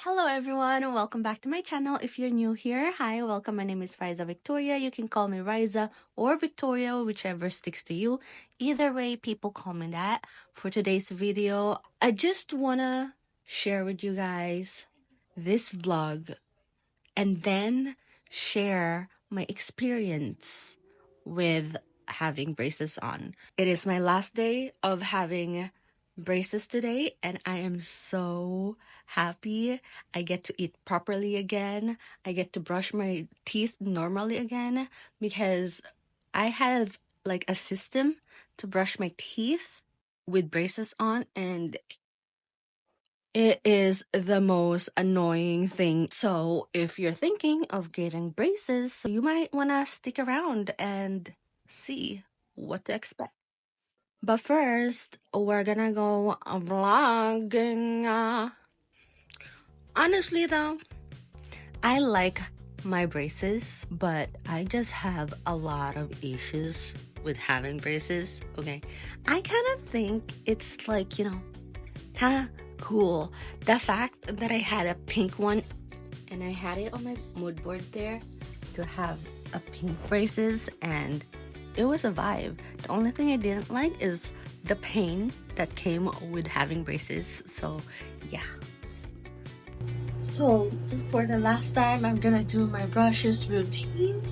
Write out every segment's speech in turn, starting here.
Hello everyone, and welcome back to my channel. If you're new here, hi, welcome. My name is Riza Victoria. You can call me Riza or Victoria, whichever sticks to you. Either way, people call me that. For today's video, I just wanna share with you guys this vlog and then share my experience with having braces on. It is my last day of having braces today, and I am so happy. I get to eat properly again. I get to brush my teeth normally again because I have like a system to brush my teeth with braces on, and it is the most annoying thing. So if you're thinking of getting braces, you might want to stick around and see what to expect. But first, we're gonna go vlogging. Honestly though, I like my braces, but I just have a lot of issues with having braces. Okay, I kind of think it's like, kind of cool. The fact that I had a pink one and I had it on my mood board there to have a pink braces, and it was a vibe. The only thing I didn't like is the pain that came with having braces. So yeah. So for the last time, I'm gonna do my brushes routine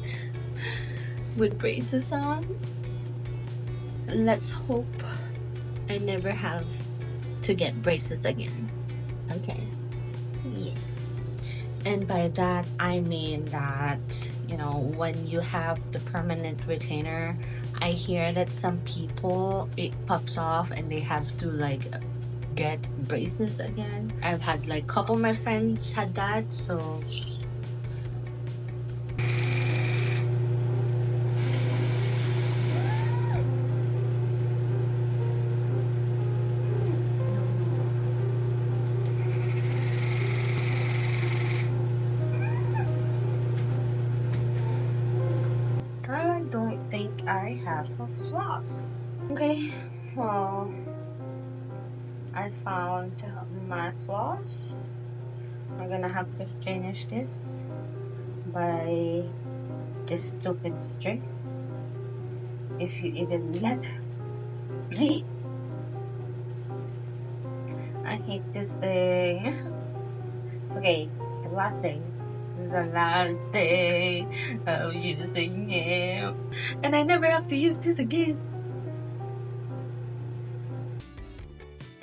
with braces on. Let's hope I never have to get braces again. Okay. Yeah. And by that I mean that, when you have the permanent retainer, I hear that some people, it pops off and they have to like get braces again. I've had like couple of my friends had that, so I don't think I have a floss. Okay, well, I found my floss. I'm gonna have to finish this by this stupid strings, if you even let me. I hate this thing. It's okay, it's the last day. This is the last day of using it, and I never have to use this again.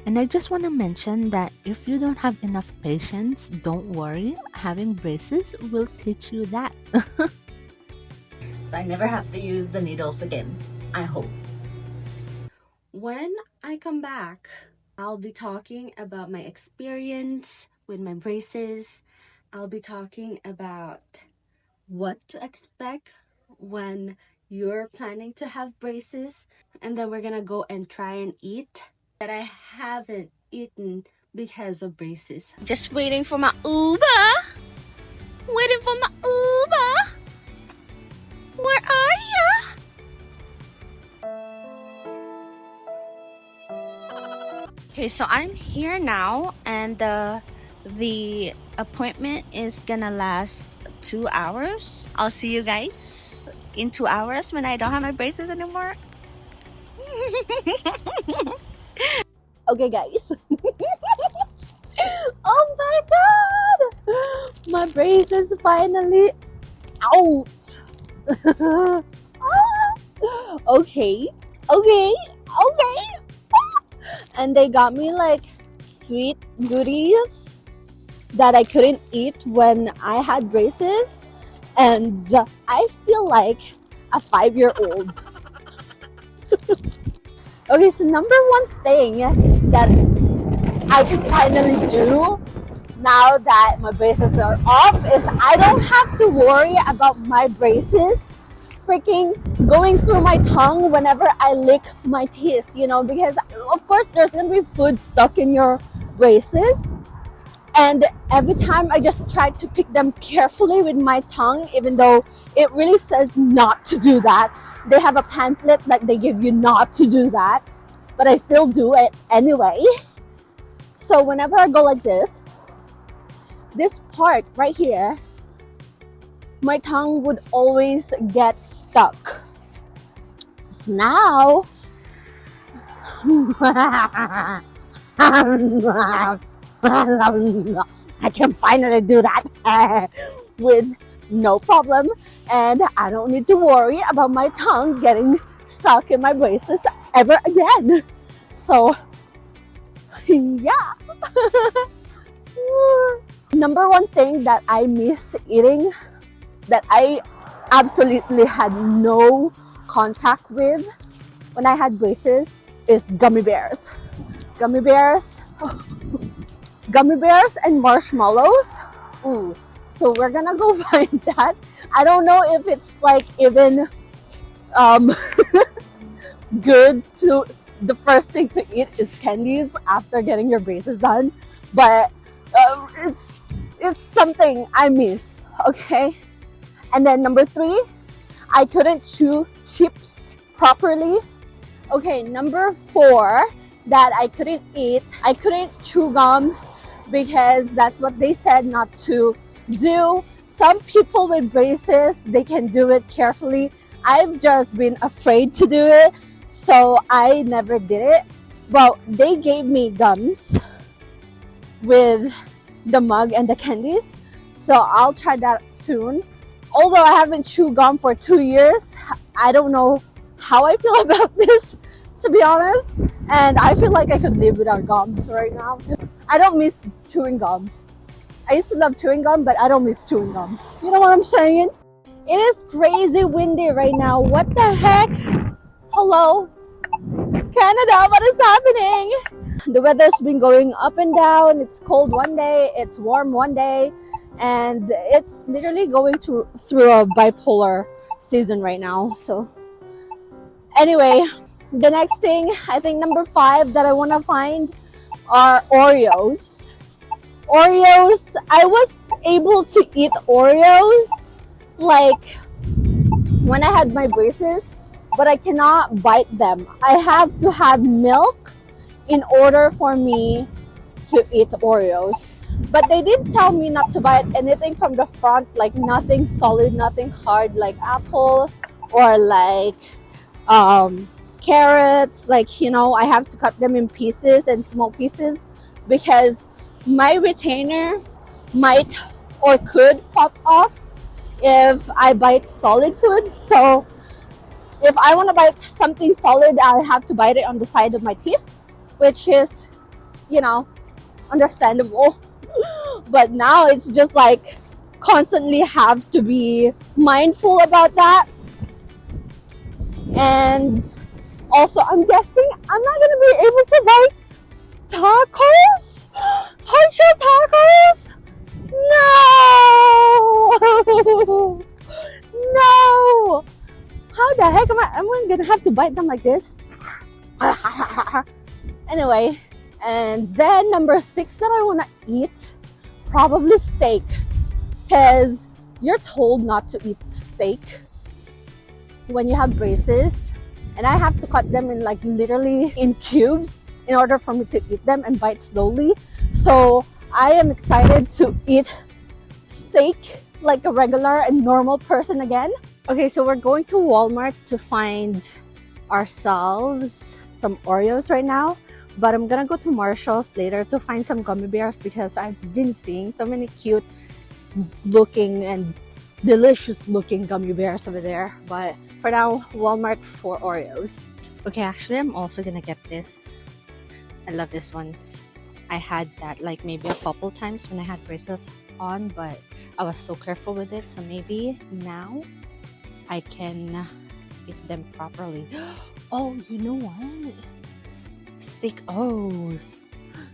And I just want to mention that if you don't have enough patience, don't worry. Having braces will teach you that. So I never have to use the needles again, I hope. When I come back, I'll be talking about my experience with my braces. I'll be talking about what to expect when you're planning to have braces. And then we're gonna go and try and eat that I haven't eaten because of braces. Just waiting for my Uber. Waiting for my Uber. Where are you? Okay, so I'm here now, and the appointment is gonna last 2 hours. I'll see you guys in 2 hours when I don't have my braces anymore. Okay, guys. Oh my god! My brace is finally out. Okay. And they got me like sweet goodies that I couldn't eat when I had braces, and I feel like a 5-year-old. Okay, so number one thing that I can finally do now that my braces are off is I don't have to worry about my braces freaking going through my tongue whenever I lick my teeth, because of course there's gonna be food stuck in your braces, and every time I just try to pick them carefully with my tongue, even though it really says not to do that. They have a pamphlet that they give you not to do that, but I still do it anyway. So whenever I go like this, this part right here, my tongue would always get stuck. So now, I can finally do that with no problem, and I don't need to worry about my tongue getting stuck in my braces ever again. So, yeah. Number one thing that I miss eating, that I absolutely had no contact with when I had braces, is gummy bears. Gummy bears, gummy bears and marshmallows. Ooh. So we're gonna go find that. I don't know if it's like even good to, the first thing to eat is candies after getting your braces done, but it's something I miss. Okay. And then number 3, I couldn't chew chips properly. Okay, number 4 that I couldn't eat, I couldn't chew gums because that's what they said not to do. Some people with braces, they can do it carefully. I've just been afraid to do it, so I never did it. But they gave me gums with the mug and the candies, so I'll try that soon. Although I haven't chewed gum for 2 years, I don't know how I feel about this, to be honest. And I feel like I could live without gums right now. I don't miss chewing gum. I used to love chewing gum, but I don't miss chewing gum. You know what I'm saying? It is crazy windy right now. What the heck? Hello? Canada, what is happening? The weather's been going up and down. It's cold one day, it's warm one day, and it's literally going through a bipolar season right now. So anyway, the next thing, I think number 5 that I want to find are Oreos. Oreos, I was able to eat Oreos like when I had my braces, but I cannot bite them. I have to have milk in order for me to eat Oreos. But they did tell me not to bite anything from the front, like nothing solid, nothing hard, like apples or like carrots. Like, you know, I have to cut them in pieces and small pieces because my retainer might or could pop off if I bite solid food. So if I want to bite something solid, I have to bite it on the side of my teeth, which is, you know, understandable. But now it's just like constantly have to be mindful about that. And also, I'm guessing I'm not going to be able to buy tacos? Hot shell tacos? No! No! How the heck am I going to have to bite them like this? Anyway, and then number 6 that I want to eat, probably steak, because you're told not to eat steak when you have braces, and I have to cut them in like literally in cubes in order for me to eat them and bite slowly. So I am excited to eat steak like a regular and normal person again. Okay, so we're going to Walmart to find ourselves some Oreos right now, but I'm gonna go to Marshall's later to find some gummy bears because I've been seeing so many cute looking and delicious looking gummy bears over there. But for now, Walmart for Oreos. Okay, actually, I'm also gonna get this. I love this ones. I had that like maybe a couple times when I had braces on, but I was so careful with it. So maybe now I can eat them properly. Oh, you know what? Stick-O's.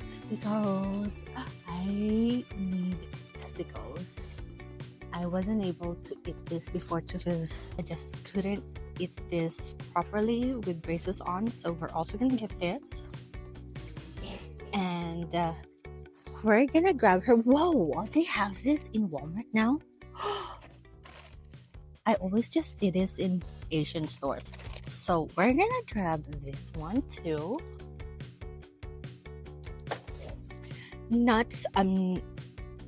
Stick-O's. I need Stick-O's. I wasn't able to eat this before too because I just couldn't eat this properly with braces on. So we're also gonna get this. And we're gonna grab her. Whoa, they have this in Walmart now? I always just see this in Asian stores. So we're gonna grab this one too. Nuts, I'm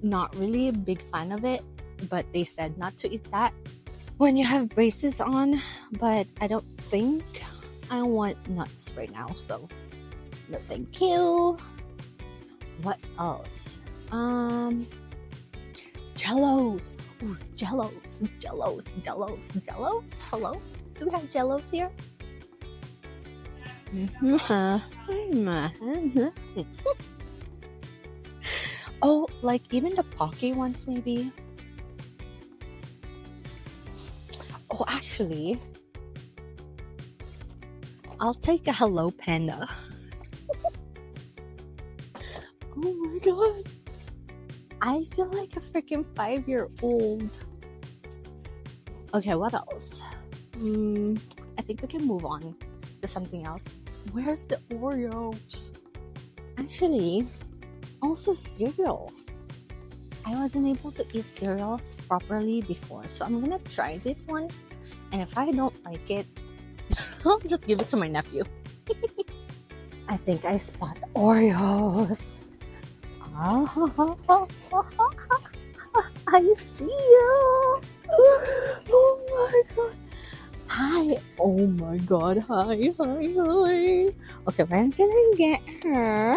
not really a big fan of it, but they said not to eat that when you have braces on. But I don't think I want nuts right now, so no thank you. What else? Jellos. Ooh, jellos. Hello? Do we have jellos here? Oh, like even the Pocky ones maybe? Oh, actually, I'll take a Hello Panda. Oh my god. I feel like a freaking 5-year-old. Okay, what else? I think we can move on to something else. Where's the Oreos? Actually, also cereals. I wasn't able to eat cereals properly before, so I'm gonna try this one. And if I don't like it, I'll just give it to my nephew. I think I spot Oreos. I see you. Oh my god. Hi. Oh my god. Hi. Okay, when can I get her?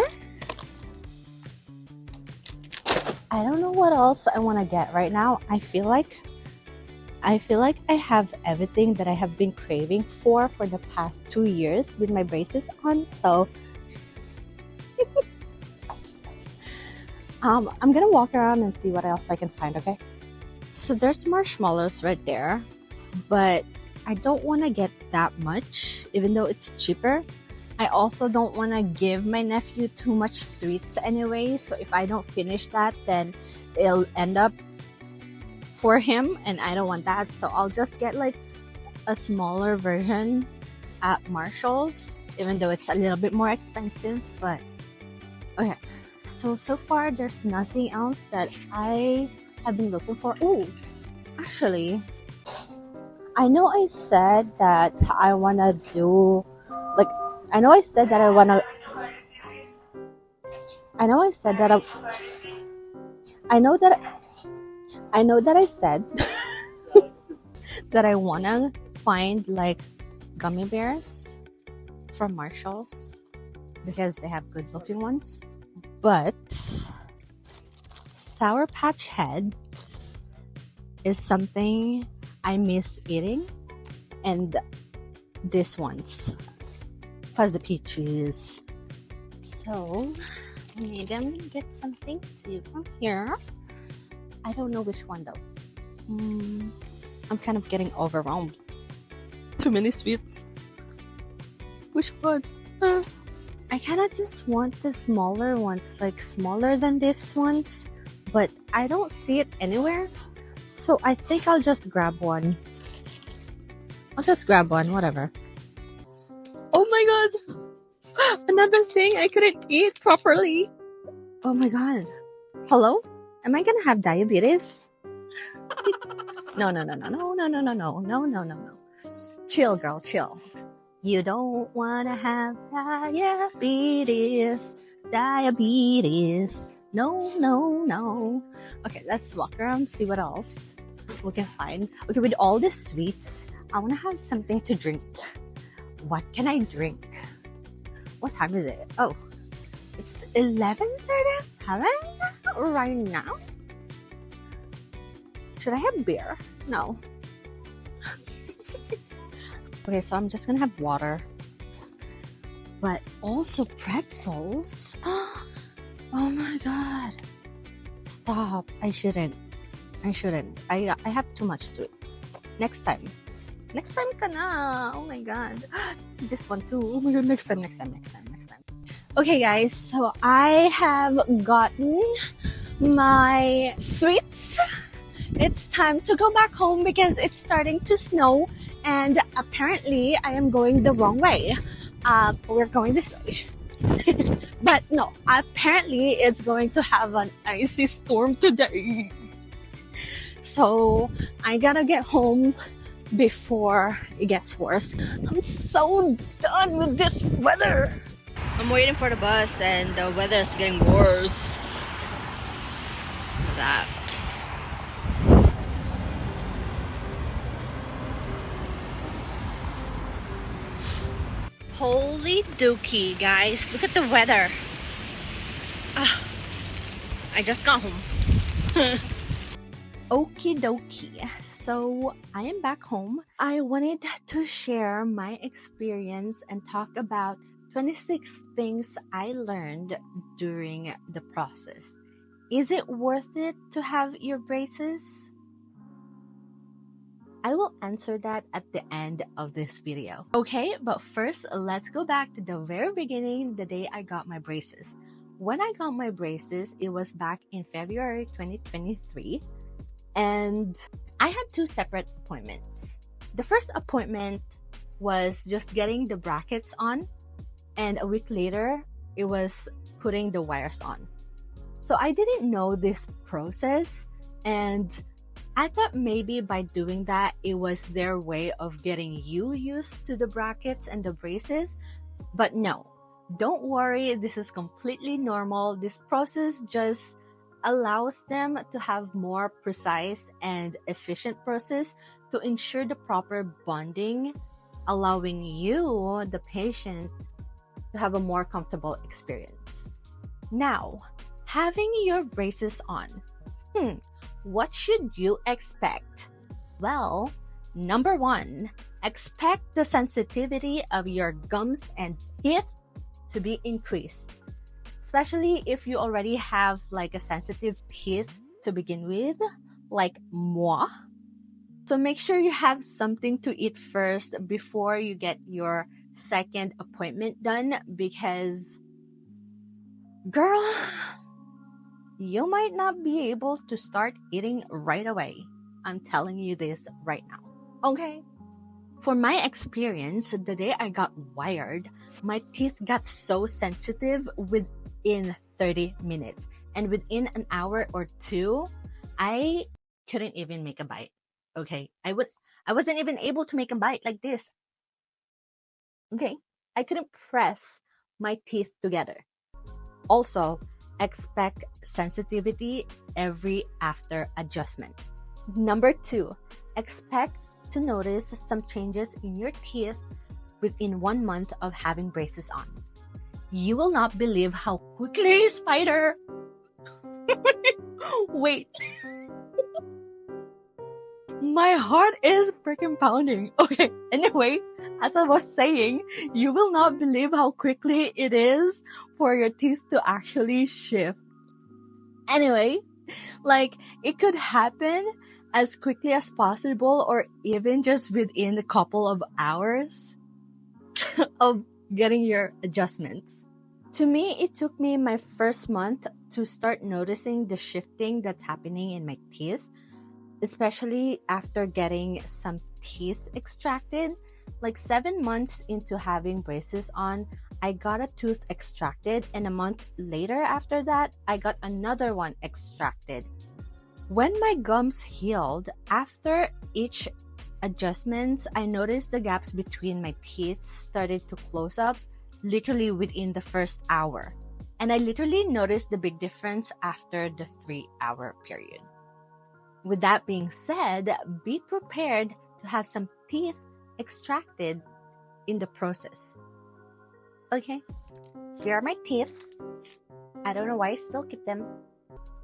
I don't know what else I want to get right now. I feel like I have everything that I have been craving for the past 2 years with my braces on. So I'm gonna walk around and see what else I can find, okay? So there's marshmallows right there, but I don't want to get that much, even though it's cheaper. I also don't want to give my nephew too much sweets anyway, so if I don't finish that, then it'll end up for him, and I don't want that. So I'll just get like a smaller version at Marshall's, even though it's a little bit more expensive. But okay, so far there's nothing else that I have been looking for. Oh, actually, I know I said that I wanna do like I know I said that I wanna I know I said that I said that I wanna find like gummy bears from Marshall's because they have good looking ones. But Sour Patch Heads is something I miss eating, and this one's Fuzzy Peaches. So maybe I'm gonna get something too from here. I don't know which one though. I'm kind of getting overwhelmed. Too many sweets. Which one? I kind of just want the smaller ones, like smaller than these ones, but I don't see it anywhere. So I think I'll just grab one. Whatever. Oh my god! Another thing I couldn't eat properly. Oh my god. Hello? Am I gonna have diabetes? No. Chill, girl, chill. You don't wanna have diabetes. No. Okay, let's walk around, see what else we can find. Okay, with all these sweets, I wanna have something to drink. What can I drink? What time is it? Oh, it's 11:37 right now. Should I have beer? No. Okay, so I'm just gonna have water. But also pretzels. Oh my god. Stop. I shouldn't. I have too much sweets. Next time ka na. Oh my god. This one too. Oh my god, next time. Okay guys, so I have gotten my sweets. It's time to go back home because it's starting to snow, and apparently I am going the wrong way. We're going this way. But no, apparently it's going to have an icy storm today. So I gotta get home before it gets worse. I'm so done with this weather. I'm waiting for the bus and the weather is getting worse. that. Holy dookie, guys. Look at the weather. Ah, I just got home. Okie dokie. So I am back home. I wanted to share my experience and talk about 26 things I learned during the process. Is it worth it to have your braces? I will answer that at the end of this video. Okay, but first, let's go back to the very beginning, the day I got my braces. When I got my braces, it was back in February 2023, and I had two separate appointments. The first appointment was just getting the brackets on, and a week later, it was putting the wires on. So I didn't know this process, and I thought maybe by doing that, it was their way of getting you used to the brackets and the braces. But no, don't worry, this is completely normal. This process just allows them to have more precise and efficient process to ensure the proper bonding, allowing you, the patient, to have a more comfortable experience. Now, having your braces on, what should you expect? Well, number one, expect the sensitivity of your gums and teeth to be increased, especially if you already have like a sensitive teeth to begin with, like moi. So make sure you have something to eat first before you get your second appointment done, because girl, you might not be able to start eating right away. I'm telling you this right now. Okay? For my experience, the day I got wired, my teeth got so sensitive within 30 minutes. And within an hour or two, I couldn't even make a bite. Okay? I wasn't even able to make a bite like this. Okay? I couldn't press my teeth together. Also, expect sensitivity every after adjustment. Number two, expect to notice some changes in your teeth within 1 month of having braces on. You will not believe how quickly, Spider! Wait. My heart is freaking pounding. Okay, anyway, as I was saying, you will not believe how quickly it is for your teeth to actually shift. Anyway, like, it could happen as quickly as possible or even just within a couple of hours of getting your adjustments. To me, it took me my first month to start noticing the shifting that's happening in my teeth, especially after getting some teeth extracted. Like 7 months into having braces on, I got a tooth extracted, and a month later after that, I got another one extracted. When my gums healed, after each adjustments, I noticed the gaps between my teeth started to close up literally within the first hour. And I literally noticed the big difference after the 3-hour period. With that being said, be prepared to have some teeth extracted in the process. Okay, here are my teeth. I don't know why I still keep them.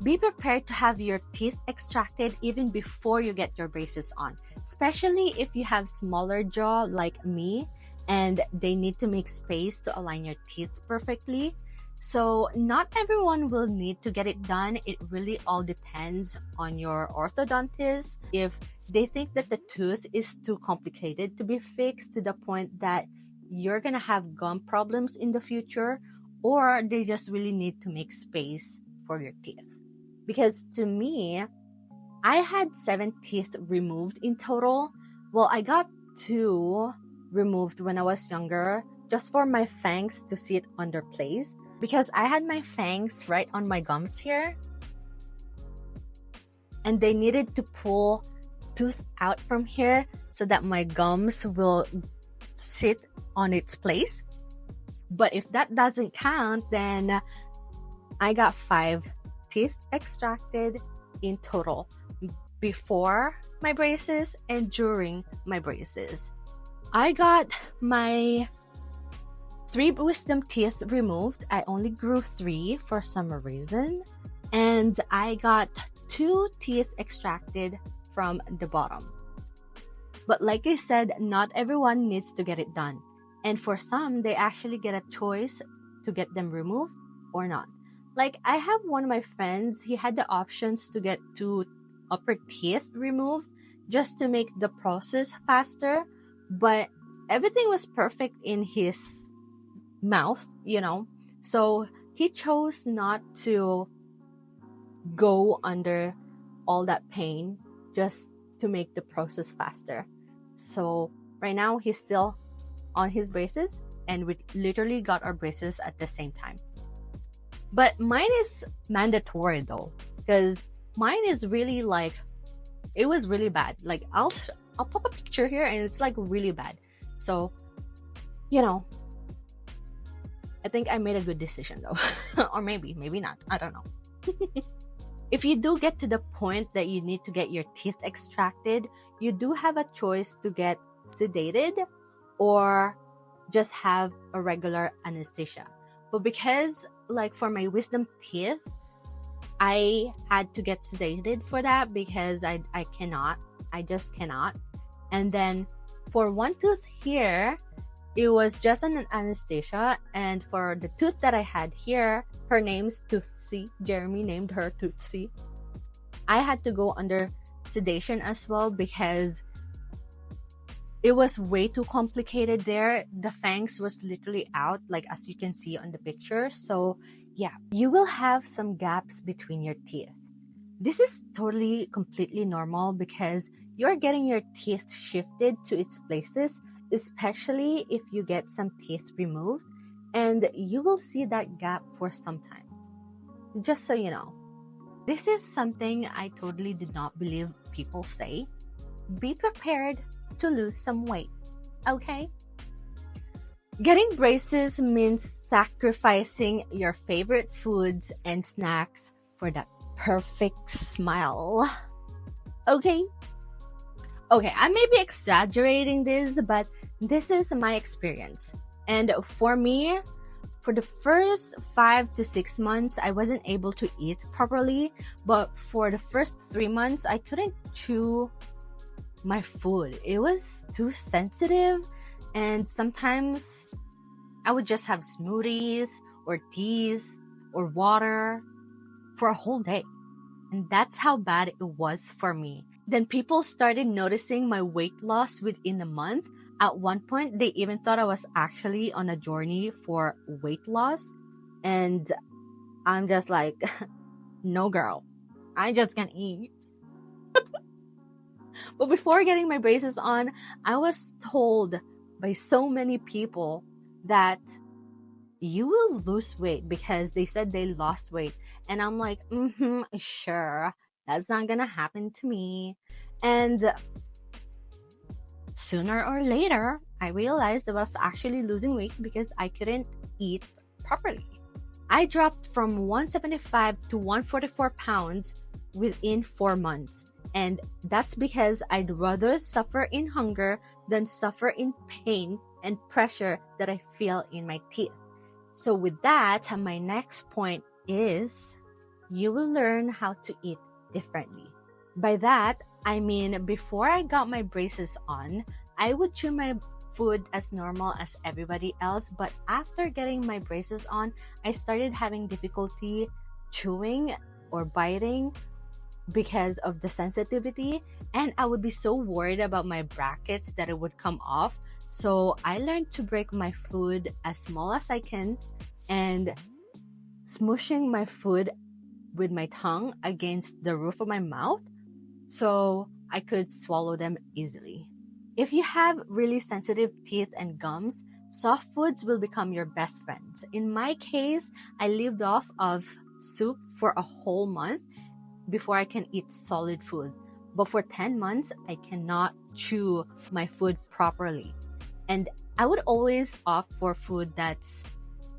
Be prepared to have your teeth extracted even before you get your braces on, especially if you have smaller jaw like me and they need to make space to align your teeth perfectly. So not everyone will need to get it done. It really all depends on your orthodontist. If they think that the tooth is too complicated to be fixed to the point that you're gonna have gum problems in the future, or they just really need to make space for your teeth. Because to me, I had 7 teeth removed in total. Well, I got 2 removed when I was younger, just for my fangs to sit on their place. Because I had my fangs right on my gums here, and they needed to pull tooth out from here so that my gums will sit on its place. But if that doesn't count, then I got 5 teeth extracted in total before my braces and during my braces. I got my 3 wisdom teeth removed. I only grew 3 for some reason. And I got 2 teeth extracted from the bottom. But like I said, not everyone needs to get it done. And for some, they actually get a choice to get them removed or not. Like, I have one of my friends, he had the options to get 2 upper teeth removed just to make the process faster. But everything was perfect in his mouth, you know. So he chose not to go under all that pain just to make the process faster. So right now he's still on his braces, and we literally got our braces at the same time. But mine is mandatory though, because mine is really like, it was really bad. Like, I'll pop a picture here, and it's like really bad. So, you know, I think I made a good decision though. Or maybe not. I don't know. If you do get to the point that you need to get your teeth extracted, you do have a choice to get sedated or just have a regular anesthesia. But because, like, for my wisdom teeth, I had to get sedated for that because I just cannot. And then for one tooth here, it was just an anesthesia. And for the tooth that I had here, her name's Tootsie. Jeremy named her Tootsie. I had to go under sedation as well because it was way too complicated there. The fangs was literally out, like as you can see on the picture. So yeah, you will have some gaps between your teeth. This is totally, completely normal because you're getting your teeth shifted to its places, especially if you get some teeth removed, and you will see that gap for some time. Just so you know, this is something I totally did not believe people say. Be prepared to lose some weight, okay? Getting braces means sacrificing your favorite foods and snacks for that perfect smile. Okay, I may be exaggerating this, but this is my experience. And for me, for the first 5 to 6 months, I wasn't able to eat properly. But for the first 3 months, I couldn't chew my food. It was too sensitive. And sometimes I would just have smoothies or teas or water for a whole day. And that's how bad it was for me. Then people started noticing my weight loss within a month. At one point, they even thought I was actually on a journey for weight loss. And I'm just like, no girl, I just can't eat. But before getting my braces on, I was told by so many people that you will lose weight because they said they lost weight. And I'm like, sure, that's not gonna happen to me. And sooner or later, I realized I was actually losing weight because I couldn't eat properly. I dropped from 175 to 144 pounds within 4 months. And that's because I'd rather suffer in hunger than suffer in pain and pressure that I feel in my teeth. So with that, my next point is you will learn how to eat differently. By that, I mean before I got my braces on, I would chew my food as normal as everybody else. But after getting my braces on, I started having difficulty chewing or biting because of the sensitivity, and I would be so worried about my brackets that it would come off. So I learned to break my food as small as I can and smooshing my food with my tongue against the roof of my mouth so I could swallow them easily. If you have really sensitive teeth and gums, soft foods will become your best friends. In my case, I lived off of soup for a whole month before I can eat solid food. But for 10 months, I cannot chew my food properly. And I would always opt for food that's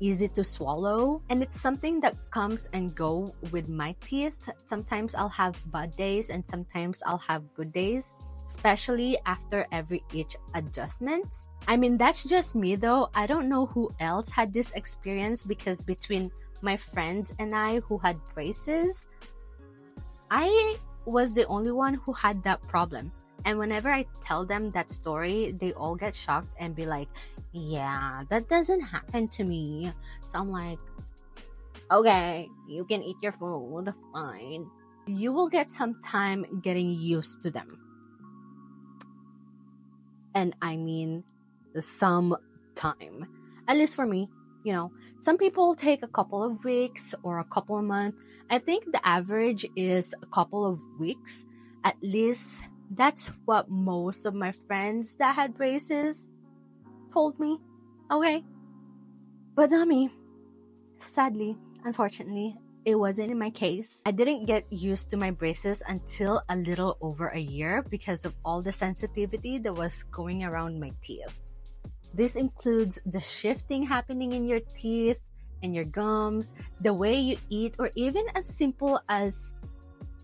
easy to swallow, and it's something that comes and go with my teeth. Sometimes I'll have bad days and sometimes I'll have good days, especially after every each adjustment. I mean, that's just me though. I don't know who else had this experience, because between my friends and I who had braces, I was the only one who had that problem. And whenever I tell them that story, they all get shocked and be like, yeah, that doesn't happen to me. So I'm like, okay, you can eat your food, fine. You will get some time getting used to them. And I mean, some time. At least for me, you know, some people take a couple of weeks or a couple of months. I think the average is a couple of weeks. At least that's what most of my friends that had braces told me. Okay. But not me. Sadly, unfortunately, it wasn't in my case. I didn't get used to my braces until a little over a year because of all the sensitivity that was going around my teeth. This includes the shifting happening in your teeth and your gums, the way you eat, or even as simple as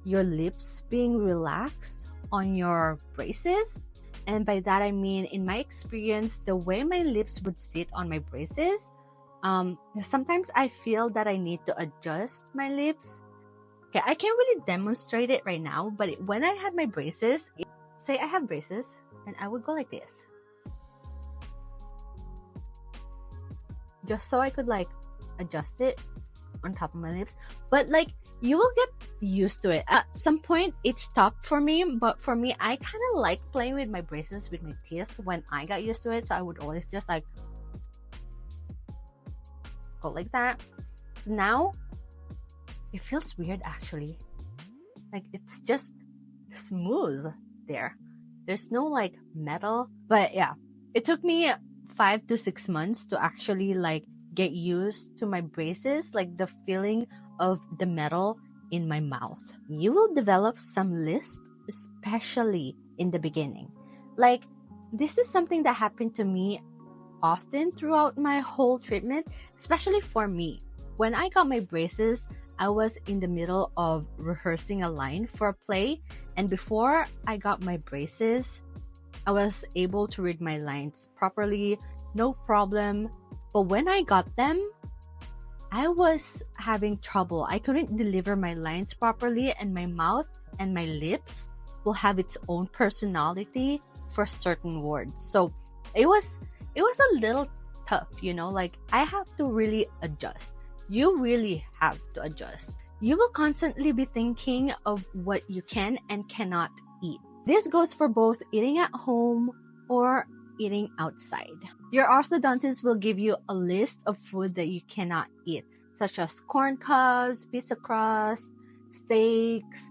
your lips being relaxed on your braces. And by that I mean, in my experience, the way my lips would sit on my braces, sometimes I feel that I need to adjust my lips. Okay, I can't really demonstrate it right now, but when I had my braces, say I have braces, and I would go like this. Just so I could like adjust it on top of my lips. But like, you will get used to it. At some point, it stopped for me, but for me, I kind of like playing with my braces with my teeth when I got used to it. So I would always just like go like that. So now it feels weird actually. Like, it's just smooth there. There's no like metal. But yeah, it took me 5 to 6 months to actually like get used to my braces, like the feeling of the metal in my mouth. You will develop some lisp, especially in the beginning. Like, this is something that happened to me often throughout my whole treatment, especially for me. When I got my braces, I was in the middle of rehearsing a line for a play, and before I got my braces, I was able to read my lines properly, no problem. But when I got them, I was having trouble. I couldn't deliver my lines properly, and my mouth and my lips will have its own personality for certain words. So it was a little tough, you know, like I have to really adjust. You really have to adjust. You will constantly be thinking of what you can and cannot eat. This goes for both eating at home or eating outside. Your orthodontist will give you a list of food that you cannot eat, such as corn cobs, pizza crust, steaks,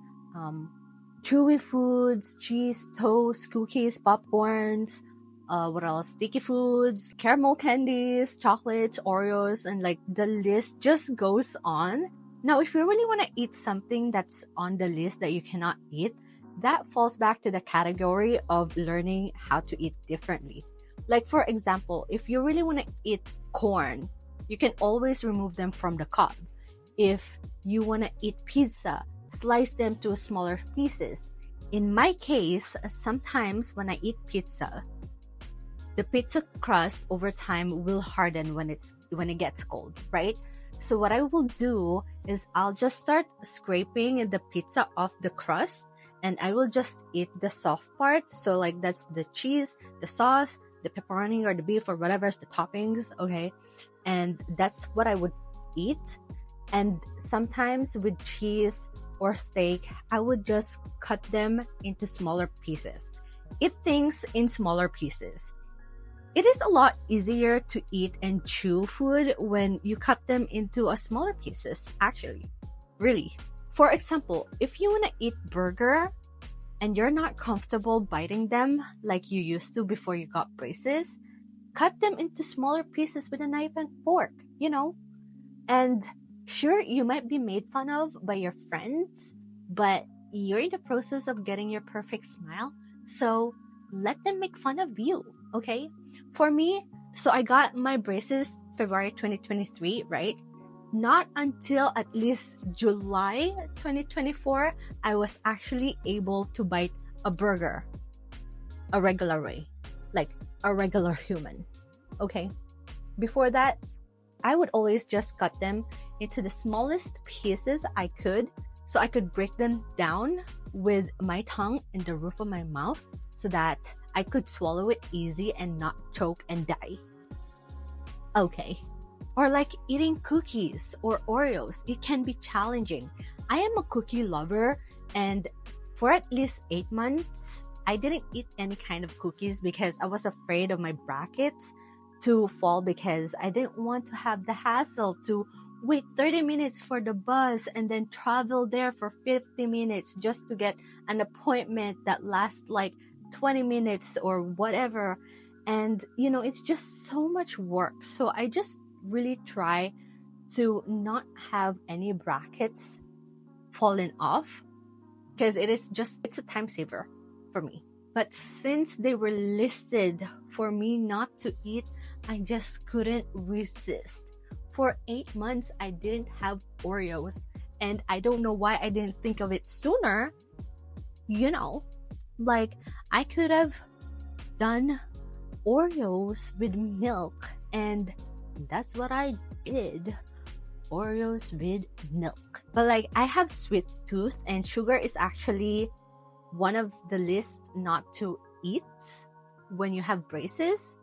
chewy foods, cheese, toast, cookies, popcorns, what else? Sticky foods, caramel candies, chocolates, Oreos, and like the list just goes on. Now, if you really want to eat something that's on the list that you cannot eat, that falls back to the category of learning how to eat differently. Like, for example, if you really want to eat corn, you can always remove them from the cob. If you want to eat pizza, slice them to smaller pieces. In my case, sometimes when I eat pizza, the pizza crust over time will harden when it gets cold, right? So what I will do is I'll just start scraping the pizza off the crust, and I will just eat the soft part. So like, that's the cheese, the sauce, the pepperoni or the beef or whatever's the toppings, okay? And that's what I would eat. And sometimes with cheese or steak, I would just cut them into smaller pieces. Eat things in smaller pieces. It is a lot easier to eat and chew food when you cut them into a smaller pieces, actually. Really. For example, if you want to eat burger and you're not comfortable biting them like you used to before you got braces, cut them into smaller pieces with a knife and fork, you know? And sure, you might be made fun of by your friends, but you're in the process of getting your perfect smile, so let them make fun of you, okay? For me, So I got my braces February 2023, right? Not until at least July 2024, I was actually able to bite a burger a regular way, like a regular human. Okay? Before that, I would always just cut them into the smallest pieces I could so I could break them down with my tongue in the roof of my mouth so that I could swallow it easy and not choke and die. Okay. Or like eating cookies or Oreos, it can be challenging. I am a cookie lover, and for at least 8 months, I didn't eat any kind of cookies because I was afraid of my brackets to fall because I didn't want to have the hassle to wait 30 minutes for the bus and then travel there for 50 minutes just to get an appointment that lasts like 20 minutes or whatever. And, it's just so much work. So I just really try to not have any brackets falling off because it's a time saver for me. But since they were listed for me not to eat, I just couldn't resist. For 8 months, I didn't have Oreos, and I don't know why I didn't think of it sooner. Like I could have done Oreos with milk, and that's what I did. Oreos with milk. But like I have sweet tooth, and sugar is actually one of the list not to eat when you have braces.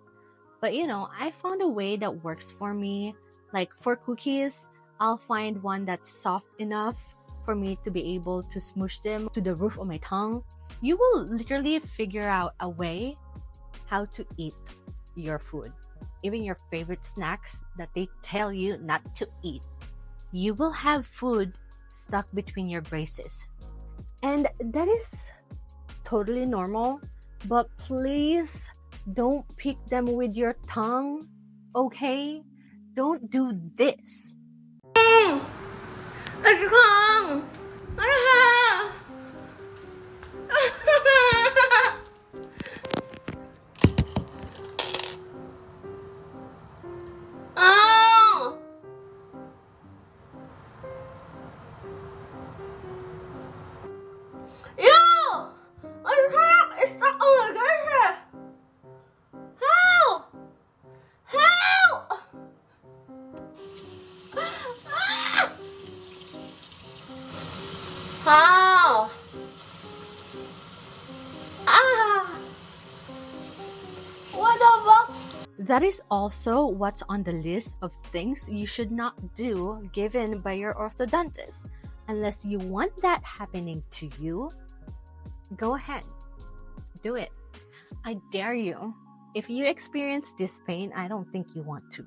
But I found a way that works for me. Like for cookies, I'll find one that's soft enough for me to be able to smoosh them to the roof of my tongue. You will literally figure out a way how to eat your food. Even your favorite snacks that they tell you not to eat. You will have food stuck between your braces. And that is totally normal, but please don't pick them with your tongue, okay? Don't do this. That is also what's on the list of things you should not do given by your orthodontist. Unless you want that happening to you, go ahead. Do it. I dare you. If you experience this pain, I don't think you want to.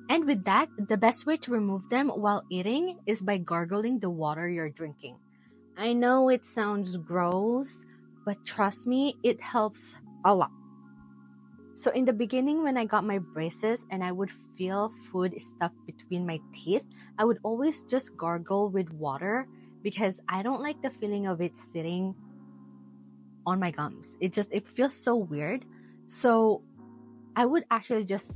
And with that, the best way to remove them while eating is by gargling the water you're drinking. I know it sounds gross, but trust me, it helps a lot. So in the beginning, when I got my braces and I would feel food stuck between my teeth, I would always just gargle with water because I don't like the feeling of it sitting on my gums. It feels so weird. So I would actually just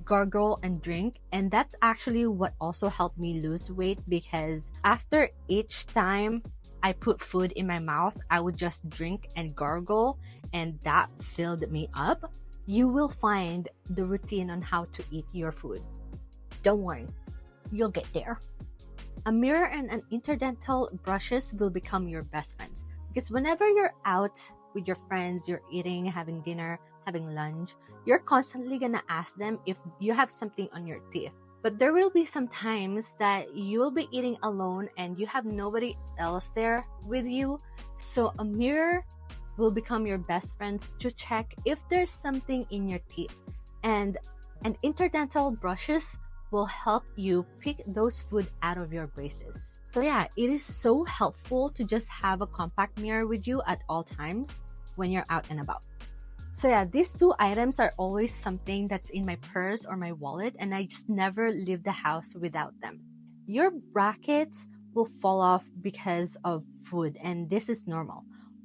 gargle and drink, and that's actually what also helped me lose weight because after each time I put food in my mouth, I would just drink and gargle, and that filled me up. You will find the routine on how to eat your food. Don't worry, you'll get there. A mirror and an interdental brushes will become your best friends because whenever you're out with your friends, you're eating, having dinner, having lunch, you're constantly gonna ask them if you have something on your teeth. But there will be some times that you will be eating alone and you have nobody else there with you. So a mirror will become your best friend to check if there's something in your teeth. And interdental brushes will help you pick those food out of your braces. So yeah, it is so helpful to just have a compact mirror with you at all times when you're out and about. So yeah, these two items are always something that's in my purse or my wallet, and I just never leave the house without them. Your brackets will fall off because of food, and this is normal.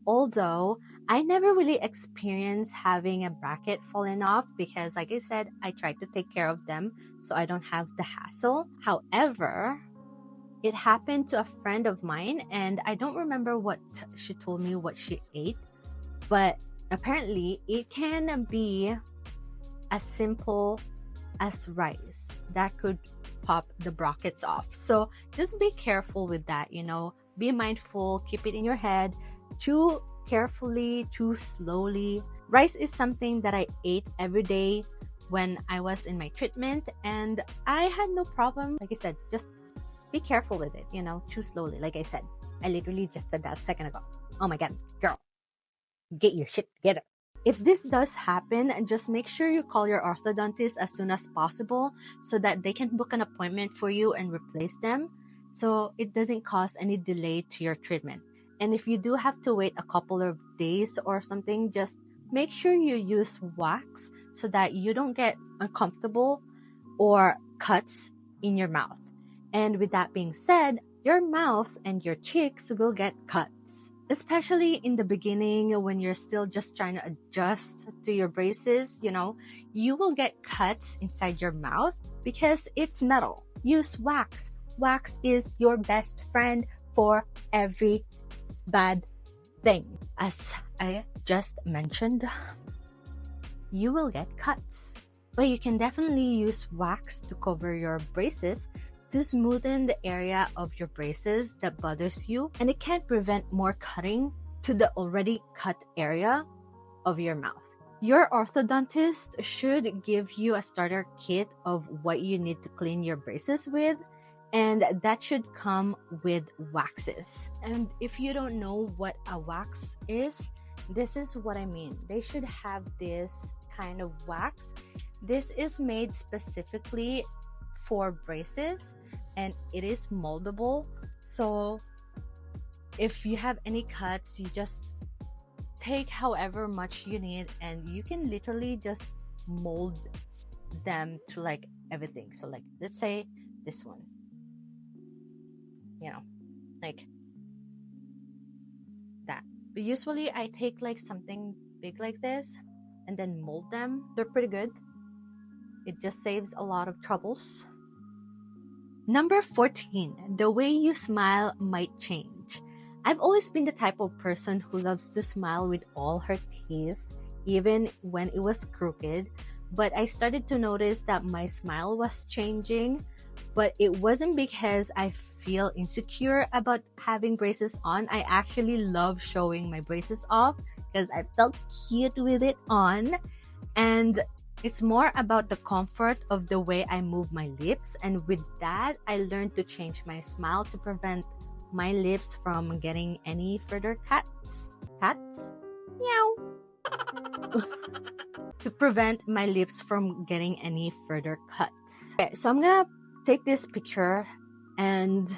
Although I never really experienced having a bracket falling off because, like I said, I try to take care of them so I don't have the hassle. However, it happened to a friend of mine, and I don't remember what she told me what she ate, but apparently it can be as simple as rice that could pop the brackets off. So just be careful with that, be mindful, keep it in your head, chew carefully, chew slowly. Rice is something that I ate every day when I was in my treatment, and I had no problem. Like I said, just be careful with it, chew slowly. Like I said, I literally just said that a second ago. Oh my God, girl, get your shit together. If this does happen, just make sure you call your orthodontist as soon as possible so that they can book an appointment for you and replace them so it doesn't cause any delay to your treatment. And if you do have to wait a couple of days or something, just make sure you use wax so that you don't get uncomfortable or cuts in your mouth. And with that being said, your mouth and your cheeks will get cuts. Especially in the beginning when you're still just trying to adjust to your braces, you will get cuts inside your mouth because it's metal. Use wax. Wax is your best friend for every bad thing. As I just mentioned, you will get cuts. But you can definitely use wax to cover your braces to smoothen the area of your braces that bothers you, and it can prevent more cutting to the already cut area of your mouth. Your orthodontist should give you a starter kit of what you need to clean your braces with, and that should come with waxes. And if you don't know what a wax is, this is what I mean. They should have this kind of wax. This is made specifically for braces and it is moldable. So if you have any cuts, you just take however much you need and you can literally just mold them to like everything. So like, let's say this one, like that. But usually I take like something big like this and then mold them. They're pretty good. It just saves a lot of troubles. Number 14, the way you smile might change. I've always been the type of person who loves to smile with all her teeth, even when it was crooked. But I started to notice that my smile was changing, but it wasn't because I feel insecure about having braces on. I actually love showing my braces off because I felt cute with it on. And it's more about the comfort of the way I move my lips. And with that, I learned to change my smile to prevent my lips from getting any further cuts. Cuts? Meow. To prevent my lips from getting any further cuts. Okay, so I'm gonna take this picture, and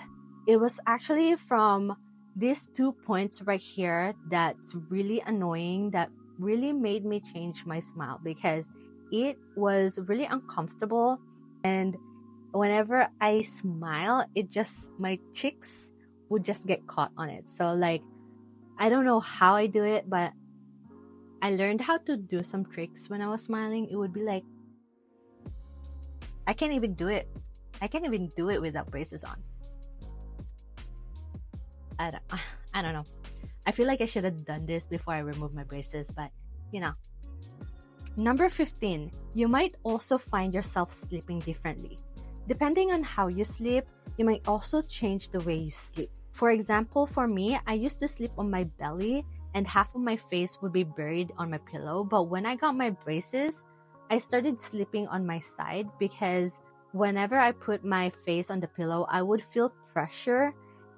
it was actually from these 2 points right here that's really annoying, that really made me change my smile because it was really uncomfortable, and whenever I smile, my cheeks would just get caught on it. So like, I don't know how I do it, but I learned how to do some tricks when I was smiling. It would be like, I can't even do it. I can't even do it without braces on. I don't know. I feel like I should have done this before I removed my braces, but Number 15, you might also find yourself sleeping differently. Depending on how you sleep, you might also change the way you sleep. For example, for me, I used to sleep on my belly and half of my face would be buried on my pillow. But when I got my braces, I started sleeping on my side because whenever I put my face on the pillow, I would feel pressure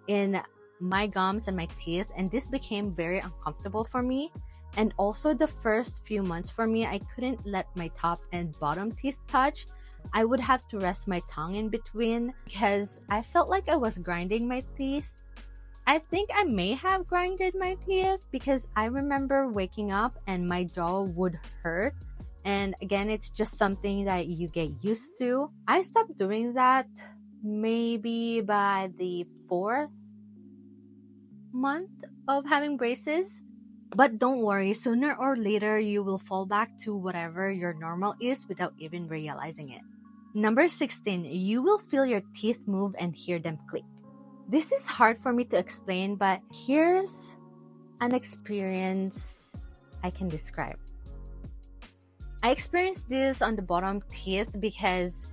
in my gums and my teeth, and this became very uncomfortable for me. And also the first few months for me, I couldn't let my top and bottom teeth touch. I would have to rest my tongue in between because I felt like I was grinding my teeth. I think I may have grinded my teeth because I remember waking up and my jaw would hurt. And again, it's just something that you get used to. I stopped doing that maybe by the 4th month of having braces. But don't worry, sooner or later you will fall back to whatever your normal is without even realizing it. Number 16, you will feel your teeth move and hear them click. This is hard for me to explain, but here's an experience I can describe. I experienced this on the bottom teeth because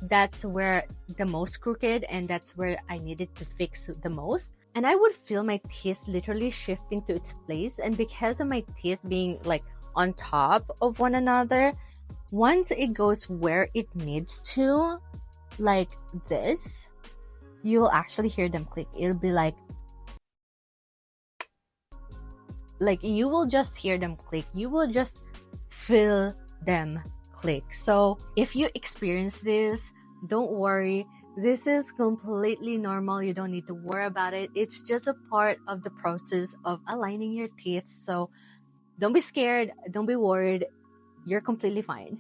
that's where the most crooked and that's where I needed to fix the most. And I would feel my teeth literally shifting to its place. And because of my teeth being like on top of one another, once it goes where it needs to, like this, you will actually hear them click. It'll be like you will just hear them click. You will just feel them click. So if you experience this, don't worry. This is completely normal. You don't need to worry about it. It's just a part of the process of aligning your teeth. So don't be scared. Don't be worried. You're completely fine.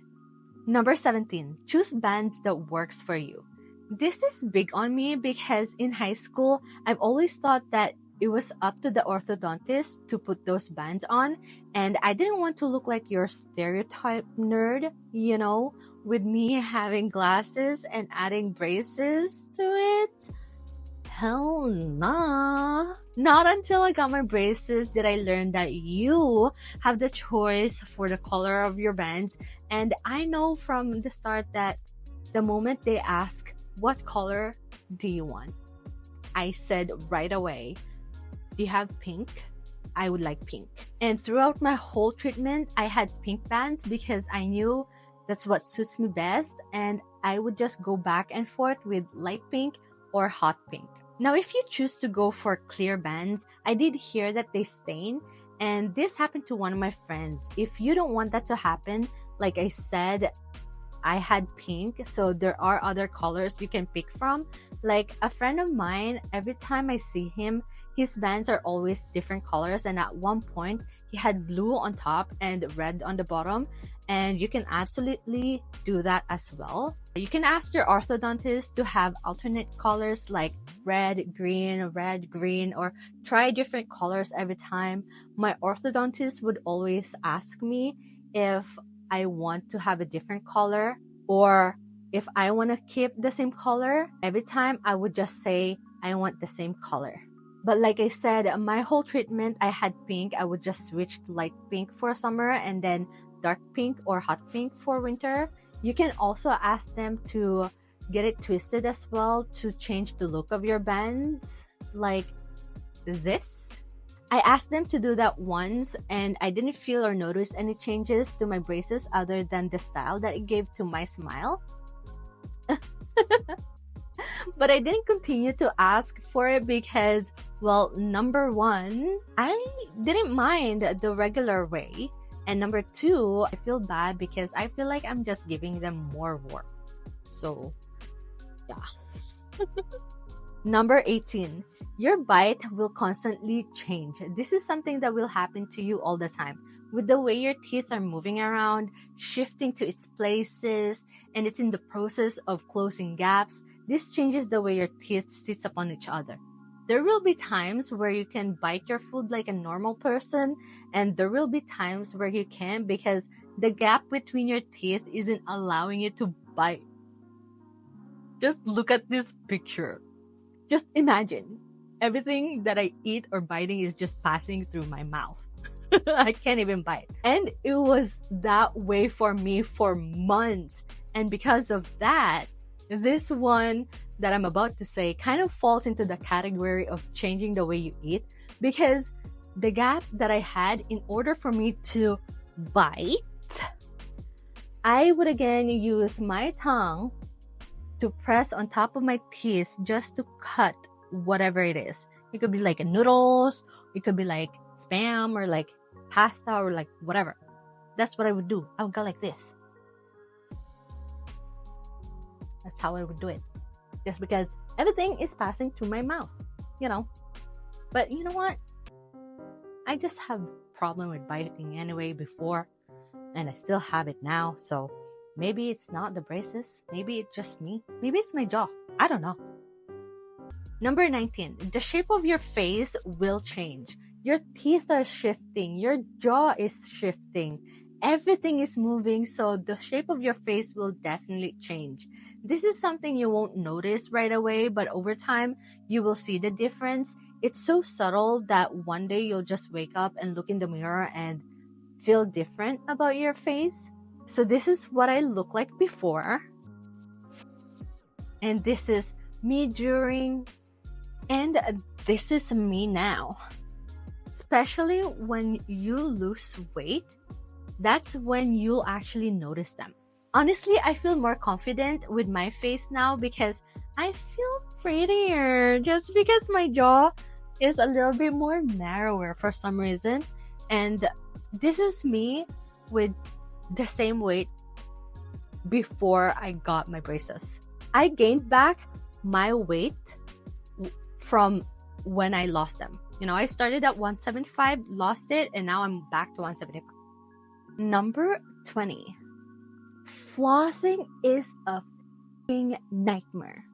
Number 17, choose bands that works for you. This is big on me because in high school, I've always thought that it was up to the orthodontist to put those bands on, and I didn't want to look like your stereotype nerd, you know, with me having glasses and adding braces to it. Hell nah. Not until I got my braces did I learn that you have the choice for the color of your bands, and I know from the start that the moment they ask, what color do you want? I said right away, do you have pink? I would like pink. And throughout my whole treatment, I had pink bands because I knew that's what suits me best. And I would just go back and forth with light pink or hot pink. Now, if you choose to go for clear bands, I did hear that they stain. And this happened to one of my friends. If you don't want that to happen, like I said, I had pink, so there are other colors you can pick from. Like a friend of mine, every time I see him, his bands are always different colors, and at one point he had blue on top and red on the bottom, and you can absolutely do that as well. You can ask your orthodontist to have alternate colors like red, green, or try different colors every time. My orthodontist would always ask me if I want to have a different color or if I want to keep the same color. Every time I would just say I want the same color. But like I said, my whole treatment, I had pink. I would just switch to light pink for summer and then dark pink or hot pink for winter. You can also ask them to get it twisted as well to change the look of your bands, like this. I asked them to do that once and I didn't feel or notice any changes to my braces other than the style that it gave to my smile. But I didn't continue to ask for it because, well, number one, I didn't mind the regular way. And number two, I feel bad because I feel like I'm just giving them more work. So, yeah. Number 18, your bite will constantly change. This is something that will happen to you all the time. With the way your teeth are moving around, shifting to its places, and it's in the process of closing gaps, this changes the way your teeth sits upon each other. There will be times where you can bite your food like a normal person, and there will be times where you can't because the gap between your teeth isn't allowing you to bite. Just look at this picture. Just imagine everything that I eat or biting is just passing through my mouth. I can't even bite. And it was that way for me for months. And because of that, this one that I'm about to say kind of falls into the category of changing the way you eat, because the gap that I had in order for me to bite, I would again use my tongue to press on top of my teeth just to cut whatever it is. It could be like noodles, it could be like spam or like pasta or like whatever. That's what I would do. I would go like this. That's how I would do it. Just because everything is passing through my mouth, you know. But you know what? I just have a problem with biting anyway before, and I still have it now, so maybe it's not the braces. Maybe it's just me. Maybe it's my jaw. I don't know. Number 19, the shape of your face will change. Your teeth are shifting, your jaw is shifting, everything is moving, so the shape of your face will definitely change. This is something you won't notice right away, but over time, you will see the difference. It's so subtle that one day you'll just wake up and look in the mirror and feel different about your face. So this is what I look like before. And this is me during, and this is me now. Especially when you lose weight, that's when you'll actually notice them. Honestly, I feel more confident with my face now because I feel prettier just because my jaw is a little bit more narrower for some reason. And this is me with the same weight before I got my braces. I gained back my weight from when I lost them. I started at 175, lost it, and now I'm back to 175. Number 20. Flossing is a f***ing nightmare.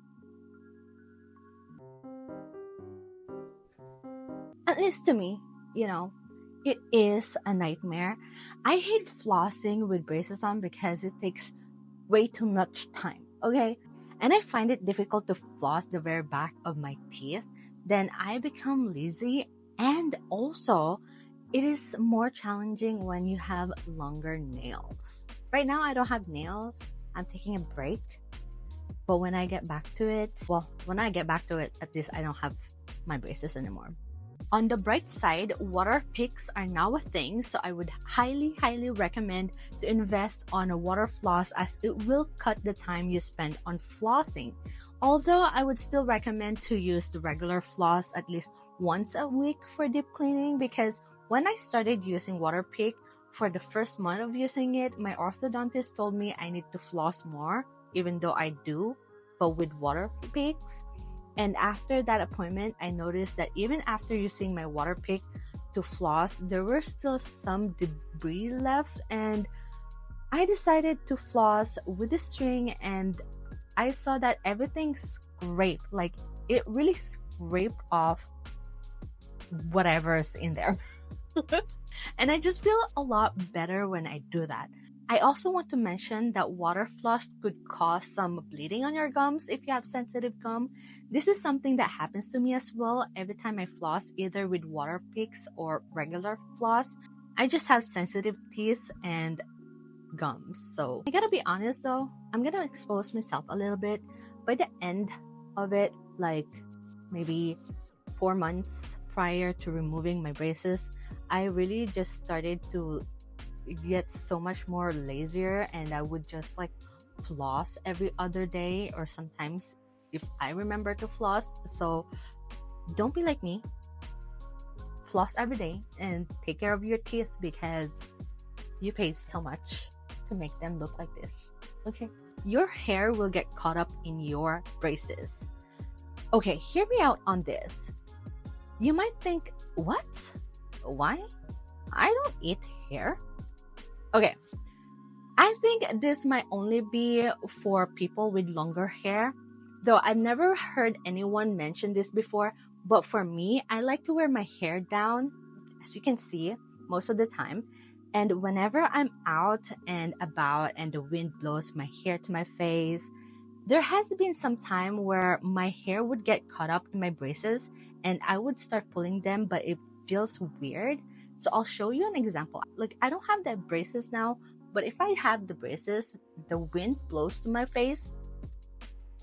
At least to me, it is a nightmare. I hate flossing with braces on because it takes way too much time, okay? And I find it difficult to floss the very back of my teeth. Then I become lazy, and also it is more challenging when you have longer nails. Right now I don't have nails. I'm taking a break. But when I get back to it, at least I don't have my braces anymore. On the bright side, water picks are now a thing, so I would highly recommend to invest on a water floss as it will cut the time you spend on flossing. Although I would still recommend to use the regular floss at least once a week for deep cleaning, because when I started using Waterpik, for the first month of using it, my orthodontist told me I need to floss more, even though I do, but with Waterpiks. And after that appointment, I noticed that even after using my Waterpik to floss, there were still some debris left, and I decided to floss with the string, and I saw that everything scraped, like it really scraped off whatever's in there. And I just feel a lot better when I do that. I also want to mention that water floss could cause some bleeding on your gums if you have sensitive gum. This is something that happens to me as well every time I floss, either with Waterpiks or regular floss. I just have sensitive teeth and gums. So I gotta be honest though, I'm gonna expose myself a little bit. By the end of it, like maybe 4 months prior to removing my braces, I really just started to get so much more lazier, and I would just like floss every other day, or sometimes if I remember to floss. So don't be like me. Floss every day and take care of your teeth because you pay so much to make them look like this. Okay? Your hair will get caught up in your braces. Okay, hear me out on this. You might think, what? Why? I don't eat hair. Okay, I think this might only be for people with longer hair, though I've never heard anyone mention this before. But for me, I like to wear my hair down, as you can see, most of the time. And whenever I'm out and about and the wind blows my hair to my face, there has been some time where my hair would get caught up in my braces and I would start pulling them, but it feels weird. So I'll show you an example. Like, I don't have the braces now, but if I have the braces, the wind blows to my face,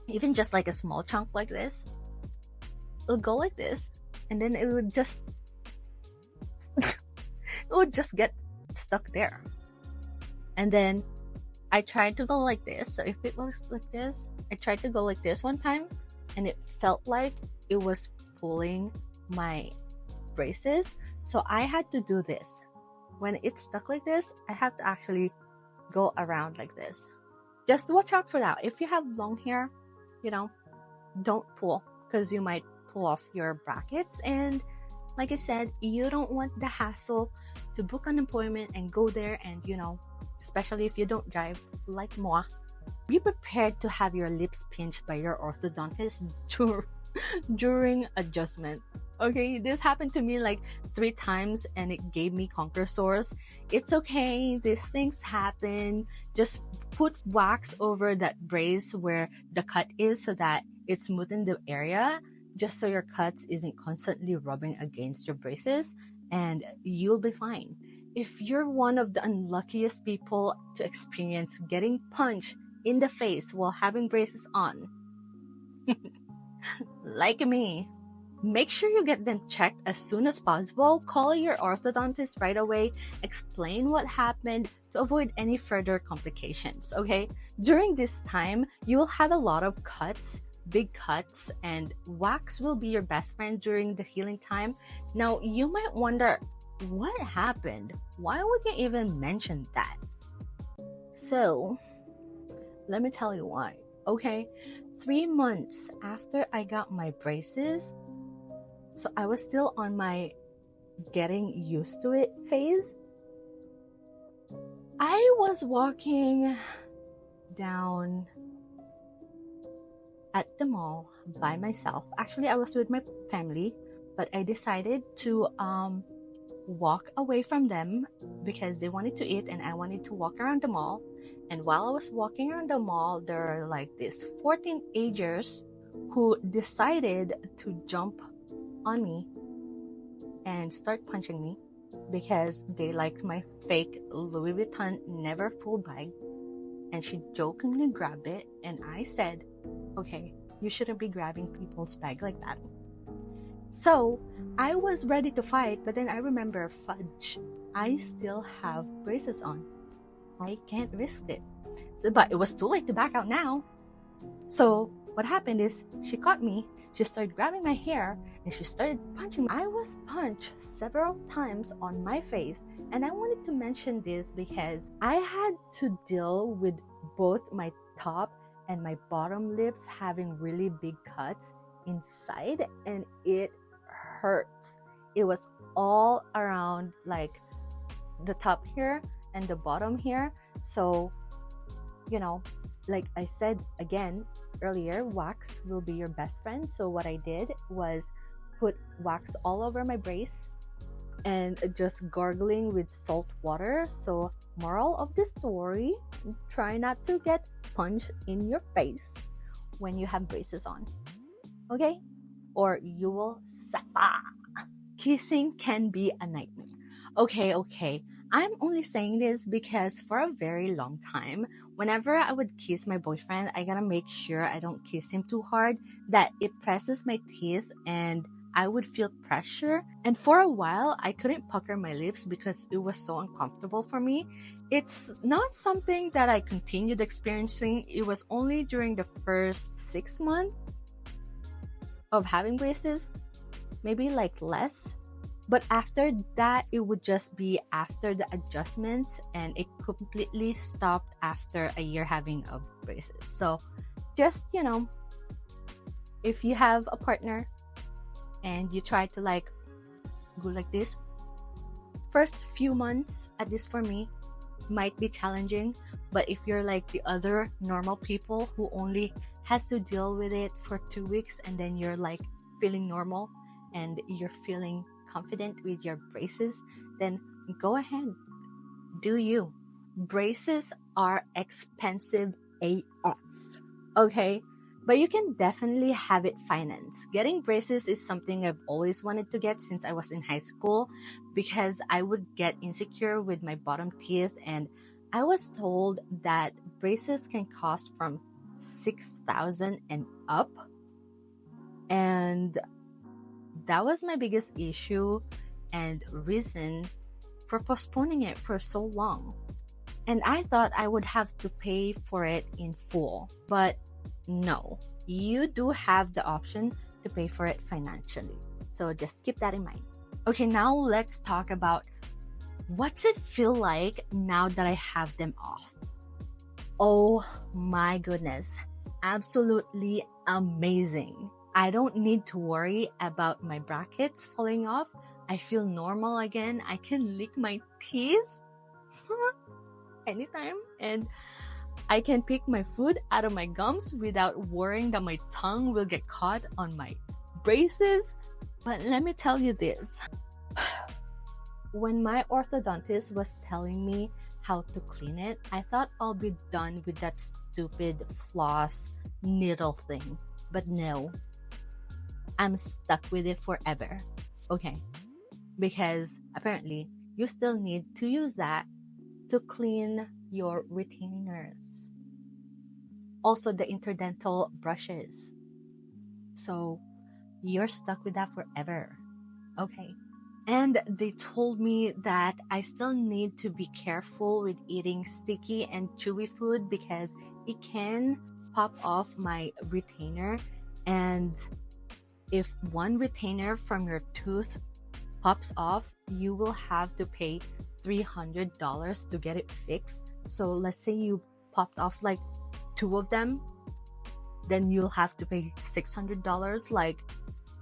even just like a small chunk like this, it'll go like this, and then it would just get stuck there. And then I tried to go like this. So if it was like this, I tried to go like this one time, and it felt like it was pulling my braces. So I had to do this. When it's stuck like this, I have to actually go around like this. Just watch out for that. If you have long hair, don't pull, because you might pull off your brackets. And like I said, you don't want the hassle to book an appointment and go there and, especially if you don't drive like moi. Be prepared to have your lips pinched by your orthodontist during adjustment. Okay, this happened to me like 3 times and it gave me conquer sores. It's okay, these things happen. Just put wax over that brace where the cut is so that it smoothen the area, just so your cuts isn't constantly rubbing against your braces, and you'll be fine. If you're one of the unluckiest people to experience getting punched in the face while having braces on, like me, make sure you get them checked as soon as possible. Call your orthodontist right away. Explain what happened to avoid any further complications, okay? During this time, you will have a lot of cuts, big cuts, and wax will be your best friend during the healing time. Now, you might wonder, what happened? Why would you even mention that? So, let me tell you why, okay? 3 months after I got my braces, so I was still on my getting used to it phase. I was walking down at the mall by myself. Actually, I was with my family, but I decided to walk away from them because they wanted to eat and I wanted to walk around the mall. And while I was walking around the mall, there are like these 14-agers who decided to jump on me and start punching me because they liked my fake Louis Vuitton never full bag. And she jokingly grabbed it, and I said, okay, you shouldn't be grabbing people's bag like that. So I was ready to fight, but then I remember, fudge, I still have braces on. I can't risk it. So, but it was too late to back out now. So what happened is she caught me, she started grabbing my hair, and she started punching me. I was punched several times on my face, and I wanted to mention this because I had to deal with both my top and my bottom lips having really big cuts inside, and it hurts. It was all around like the top here and the bottom here. So, you know, like I said again earlier, wax will be your best friend. So what I did was put wax all over my brace and just gargling with salt water. So moral of the story, try not to get punched in your face when you have braces on, okay? Or you will suffer. Kissing can be a nightmare. Okay. I'm only saying this because for a very long time, whenever I would kiss my boyfriend, I gotta make sure I don't kiss him too hard, that it presses my teeth and I would feel pressure. And for a while, I couldn't pucker my lips because it was so uncomfortable for me. It's not something that I continued experiencing. It was only during the first 6 months of having braces, maybe like less. But after that, it would just be after the adjustments, and it completely stopped after a year having of braces. So just, you know, if you have a partner and you try to like go like this, first few months, at least for me, might be challenging. But if you're like the other normal people who only has to deal with it for 2 weeks and then you're like feeling normal and you're feeling confident with your braces, then go ahead, do you. Braces are expensive AF, okay? But you can definitely have it financed. Getting braces is something I've always wanted to get since I was in high school because I would get insecure with my bottom teeth, and I was told that braces can cost from 6,000 and up. And that was my biggest issue and reason for postponing it for so long. And I thought I would have to pay for it in full. But no, you do have the option to pay for it financially. So just keep that in mind. Okay, now let's talk about what's it feel like now that I have them off. Oh my goodness, absolutely amazing. I don't need to worry about my brackets falling off. I feel normal again. I can lick my teeth anytime, and I can pick my food out of my gums without worrying that my tongue will get caught on my braces. But let me tell you this. When my orthodontist was telling me how to clean it, I thought I'll be done with that stupid floss needle thing. But no, I'm stuck with it forever. Okay, because apparently you still need to use that to clean your retainers. Also the interdental brushes. So you're stuck with that forever. Okay. And they told me that I still need to be careful with eating sticky and chewy food because it can pop off my retainer. And if one retainer from your tooth pops off, you will have to pay $300 to get it fixed. So let's say you popped off like 2 of them, then you'll have to pay $600. Like,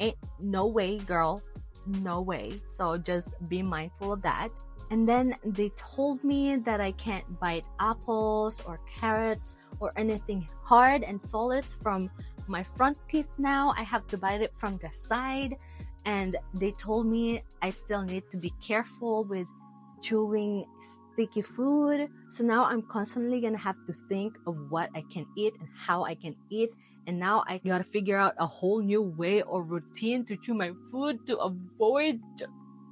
ain't no way, girl. No way. So just be mindful of that. And then they told me that I can't bite apples or carrots or anything hard and solid from my front teeth now. I have to bite it from the side. And they told me I still need to be careful with chewing sticky food. So now I'm constantly gonna have to think of what I can eat and how I can eat. And now I gotta figure out a whole new way or routine to chew my food to avoid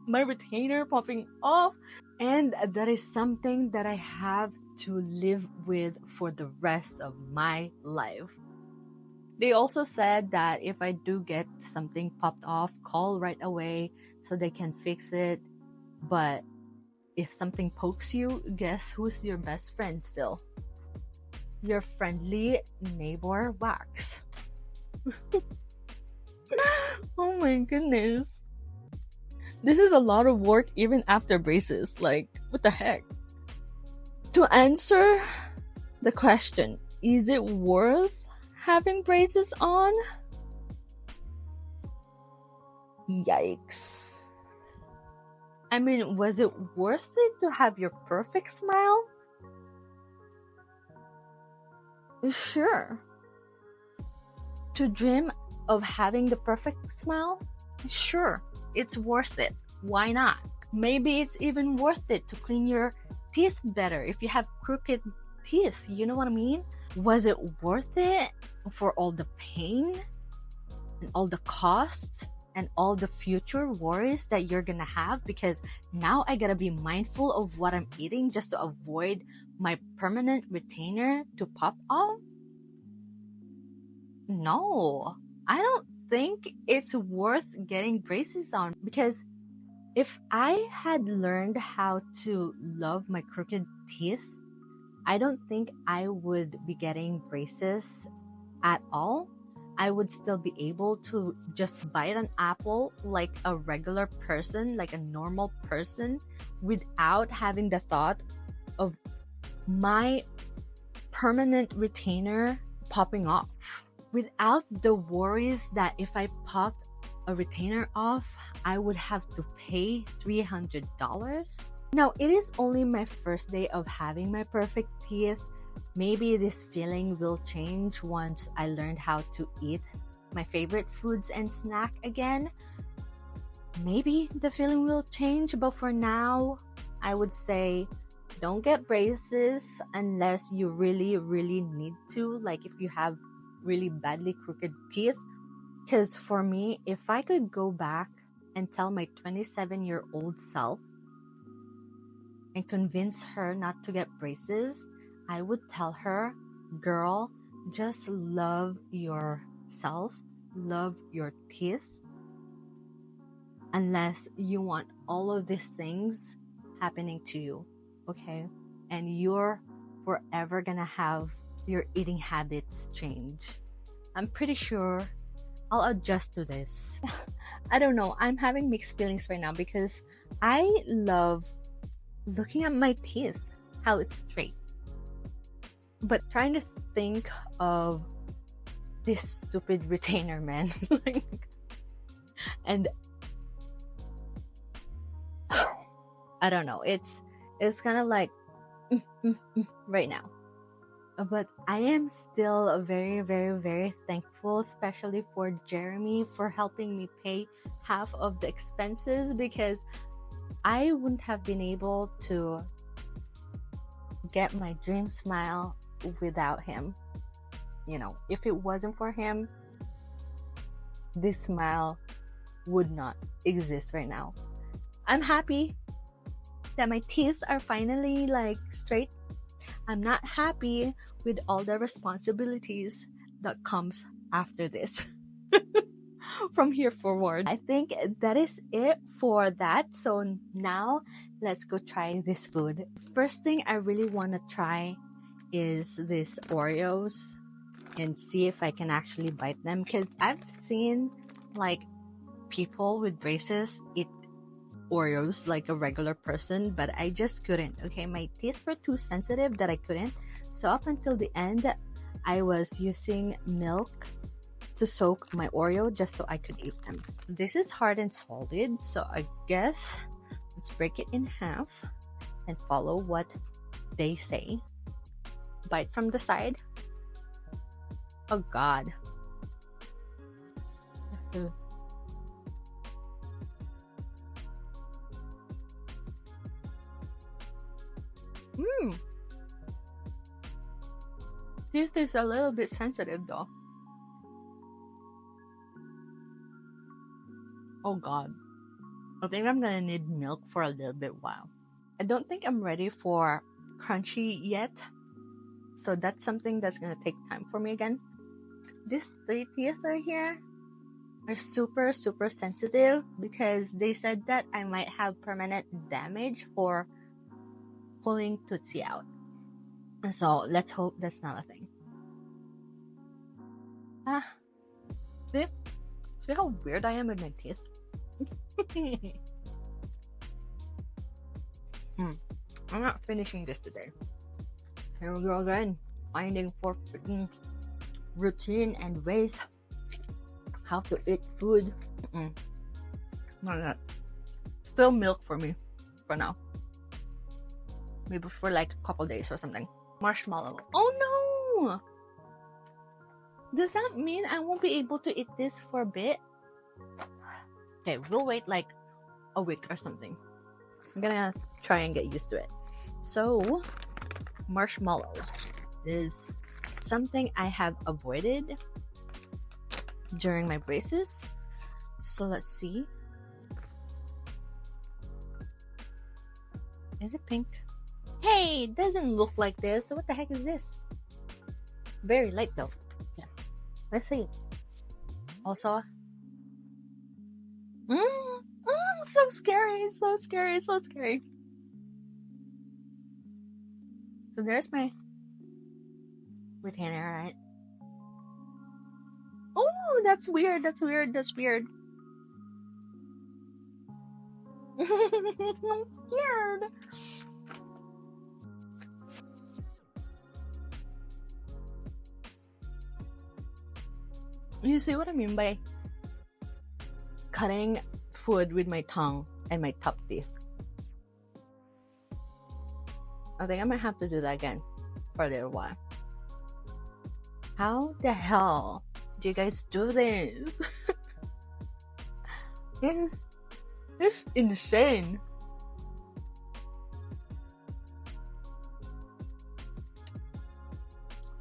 my retainer popping off. And that is something that I have to live with for the rest of my life. They also said that if I do get something popped off, call right away so they can fix it. But if something pokes you, guess who's your best friend still? Your friendly neighbor wax. Oh my goodness. This is a lot of work even after braces. Like, what the heck? To answer the question, is it worth having braces on? Yikes. I mean, was it worth it to have your perfect smile? Sure. To dream of having the perfect smile? Sure, it's worth it. Why not? Maybe it's even worth it to clean your teeth better if you have crooked teeth. You know what I mean? Was it worth it for all the pain and all the costs and all the future worries that you're gonna have? Because now I gotta be mindful of what I'm eating just to avoid my permanent retainer to pop off? No, I don't think it's worth getting braces on, because if I had learned how to love my crooked teeth, I don't think I would be getting braces at all. I would still be able to just bite an apple like a regular person, like a normal person, without having the thought of my permanent retainer popping off. Without the worries that if I popped a retainer off, I would have to pay $300. Now, it is only my first day of having my perfect teeth. Maybe this feeling will change once I learned how to eat my favorite foods and snack again. Maybe the feeling will change, but for now, I would say don't get braces unless you really, really need to. Like if you have really badly crooked teeth. Because for me, if I could go back and tell my 27-year-old self and convince her not to get braces, I would tell her, girl, just love yourself, love your teeth, unless you want all of these things happening to you, okay? And you're forever gonna have your eating habits change. I'm pretty sure I'll adjust to this. I don't know. I'm having mixed feelings right now because I love looking at my teeth, how it's straight. But trying to think of this stupid retainer, man. And I don't know. It's kind of like right now. But I am still very, very, very thankful, especially for Jeremy for helping me pay half of the expenses, because I wouldn't have been able to get my dream smile without him. You know, if it wasn't for him, this smile would not exist right now. I'm happy that my teeth are finally like straight. I'm not happy with all the responsibilities that comes after this. From here forward, I think that is it for that. So now let's go try this food. First thing I really want to try is this Oreos and see if I can actually bite them, because I've seen like people with braces eat Oreos like a regular person, but I just couldn't. Okay, my teeth were too sensitive that I couldn't. So up until the end, I was using milk to soak my Oreo just so I could eat them. This is hard and solid, so I guess let's break it in half and follow what they say. Bite from the side. Oh God. This is a little bit sensitive though. Oh God. I think I'm gonna need milk for a little bit while. I don't think I'm ready for crunchy yet. So that's something that's gonna take time for me again. These 3 teeth right here are super, super sensitive because they said that I might have permanent damage for pulling Tootsie out. And so let's hope that's not a thing. See how weird I am with my teeth? I'm not finishing this today. Here we go again, finding for freaking routine and ways how to eat food. Not that. Still milk for me for now. Maybe for like a couple days or something. Marshmallow. Oh no! Does that mean I won't be able to eat this for a bit? Okay, we'll wait like a week or something. I'm gonna try and get used to it. So, marshmallow is something I have avoided during my braces. So let's see. Is it pink? Hey, it doesn't look like this. So what the heck is this? Very light though. Yeah. Let's see. Also, so scary, so scary, so scary. So there's my retainer, right? Oh, that's weird, that's weird, that's weird. I'm scared. You see what I mean by cutting food with my tongue and my top teeth? I think I might have to do that again for a little while. How the hell do you guys do this? It's insane.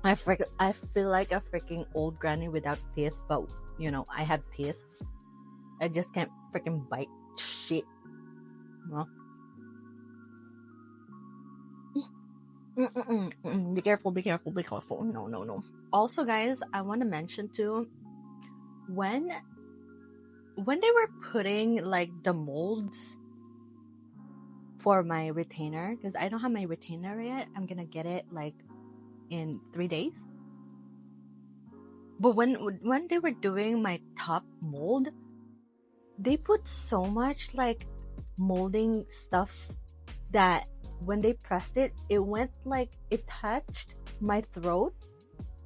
I feel like a freaking old granny without teeth, but you know, I have teeth. I just can't freaking bite shit. No. Be careful, be careful, be careful. No, no, no. Also, guys, I want to mention too, when they were putting like the molds for my retainer, because I don't have my retainer yet. I'm gonna get it like in 3 days. But when they were doing my top mold, they put so much like molding stuff that when they pressed it, it went like it touched my throat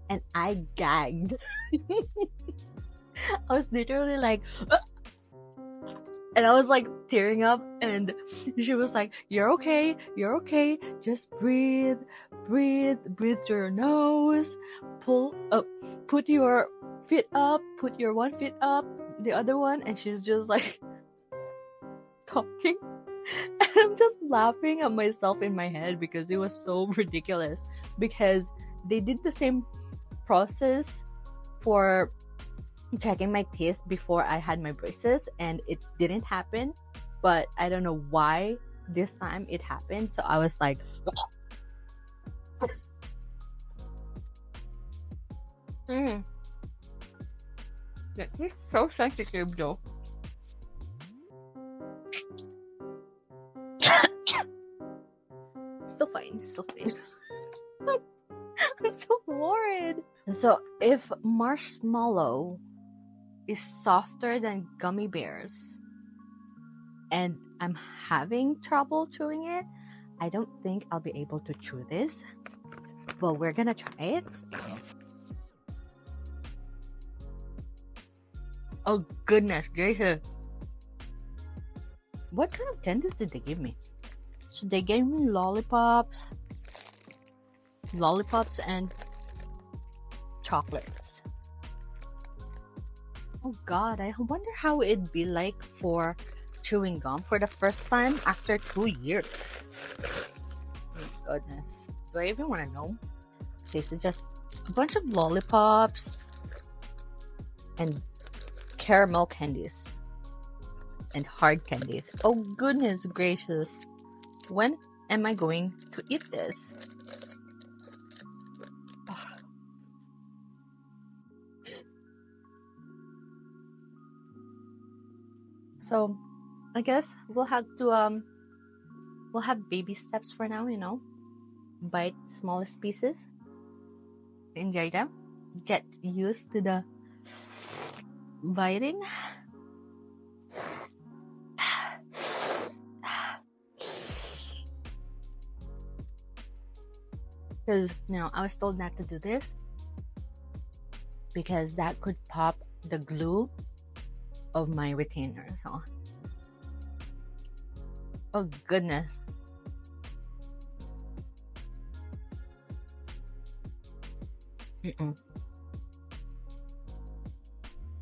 and I gagged. I was literally like And I was like tearing up, and she was like, you're okay, just breathe through your nose, pull up, put your feet up, put your one foot up, the other one, and she's just like talking. And I'm just laughing at myself in my head because it was so ridiculous, because they did the same process for checking my teeth before I had my braces, and it didn't happen. But I don't know why this time it happened. So I was like, It's so sensitive though. Still fine. I'm so worried. So if marshmallow is softer than gummy bears and I'm having trouble chewing it, I don't think I'll be able to chew this. But we're gonna try it. Oh goodness gracious. What kind of candies did they give me? So they gave me lollipops and chocolates. Oh god, I wonder how it'd be like for chewing gum for the first time after 2 years. Oh goodness. Do I even want to know? Okay, so just a bunch of lollipops and caramel candies and hard candies. Oh goodness gracious. When am I going to eat this? So I guess we'll have baby steps for now, bite smallest pieces, enjoy them, get used to the biting. Because I was told not to do this because that could pop the glue of my retainer. So, oh goodness.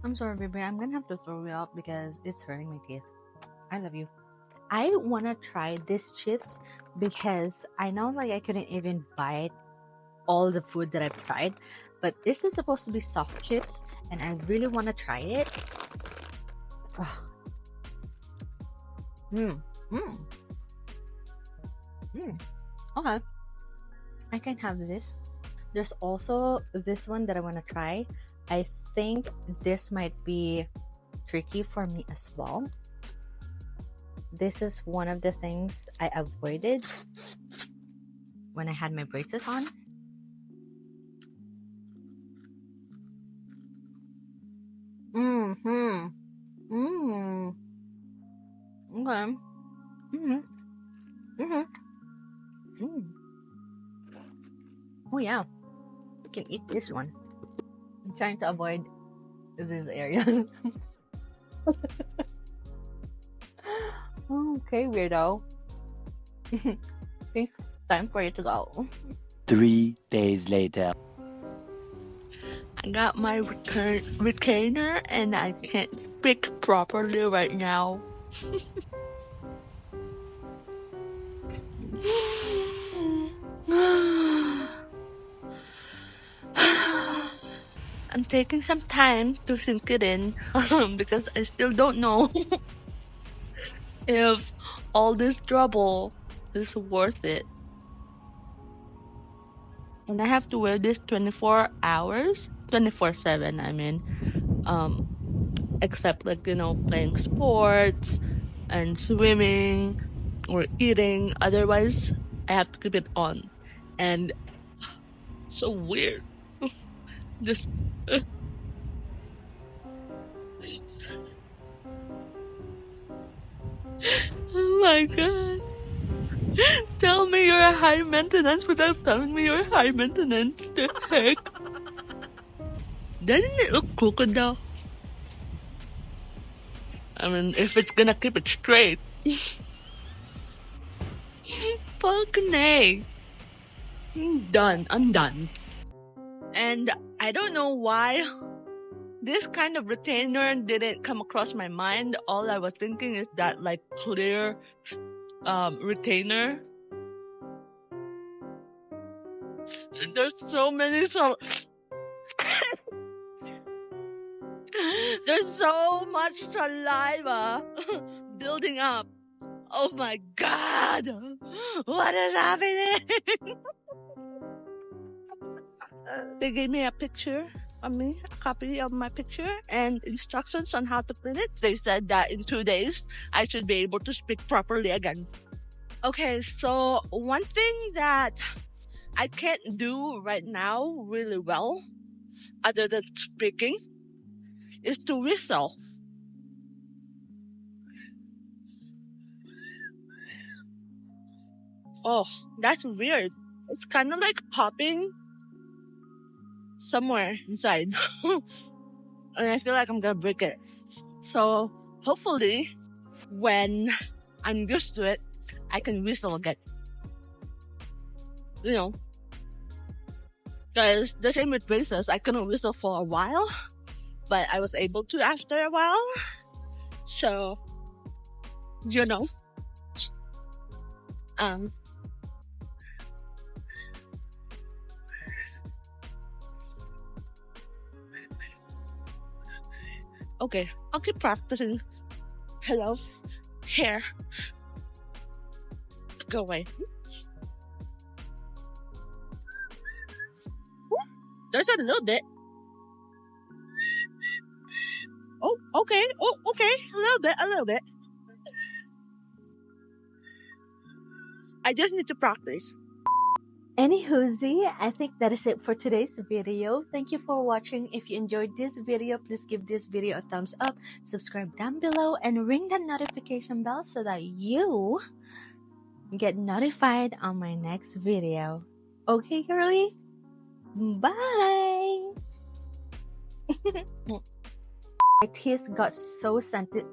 I'm sorry, baby. I'm gonna have to throw it out because it's hurting my teeth. I love you. I wanna try these chips because I know I couldn't even bite all the food that I've tried, but this is supposed to be soft chips and I really wanna try it. Okay, I can have this. There's also this one that I want to try. I think this might be tricky for me as well. This is one of the things I avoided when I had my braces on. Okay. Oh yeah, you can eat this one. I'm trying to avoid this area. Okay, weirdo. It's time for you to go. 3 days later. I got my retainer and I can't speak properly right now. I'm taking some time to sink it in because I still don't know if all this trouble is worth it. And I have to wear this 24 hours, 24/7, I mean, except playing sports and swimming or eating. Otherwise, I have to keep it on. And so weird. Just oh my god. Tell me you're a high maintenance without telling me you're high maintenance. The heck? Doesn't it look crooked though? I mean, if it's gonna keep it straight. Fucking A. I'm done. And I don't know why this kind of retainer didn't come across my mind. All I was thinking is that like clear retainer. There's so many there's so much saliva building up. Oh my god! What is happening? They gave me a picture of me, a copy of my picture, and instructions on how to print it. They said that in 2 days, I should be able to speak properly again. Okay, so one thing that I can't do right now really well, other than speaking, is to whistle. Oh, that's weird. It's kind of like popping somewhere inside. And I feel like I'm gonna break it. So hopefully when I'm used to it, I can whistle again. You know, because the same with braces, I couldn't whistle for a while, but I was able to after a while. So, you know, okay, I'll keep practicing. Hello, hair, go away. There's a little bit. Oh, okay. Oh, okay. A little bit. I just need to practice. Anywho, I think that is it for today's video. Thank you for watching. If you enjoyed this video, please give this video a thumbs up, subscribe down below, and ring the notification bell so that you get notified on my next video. Okay, girly? Bye! My teeth got so sensitive.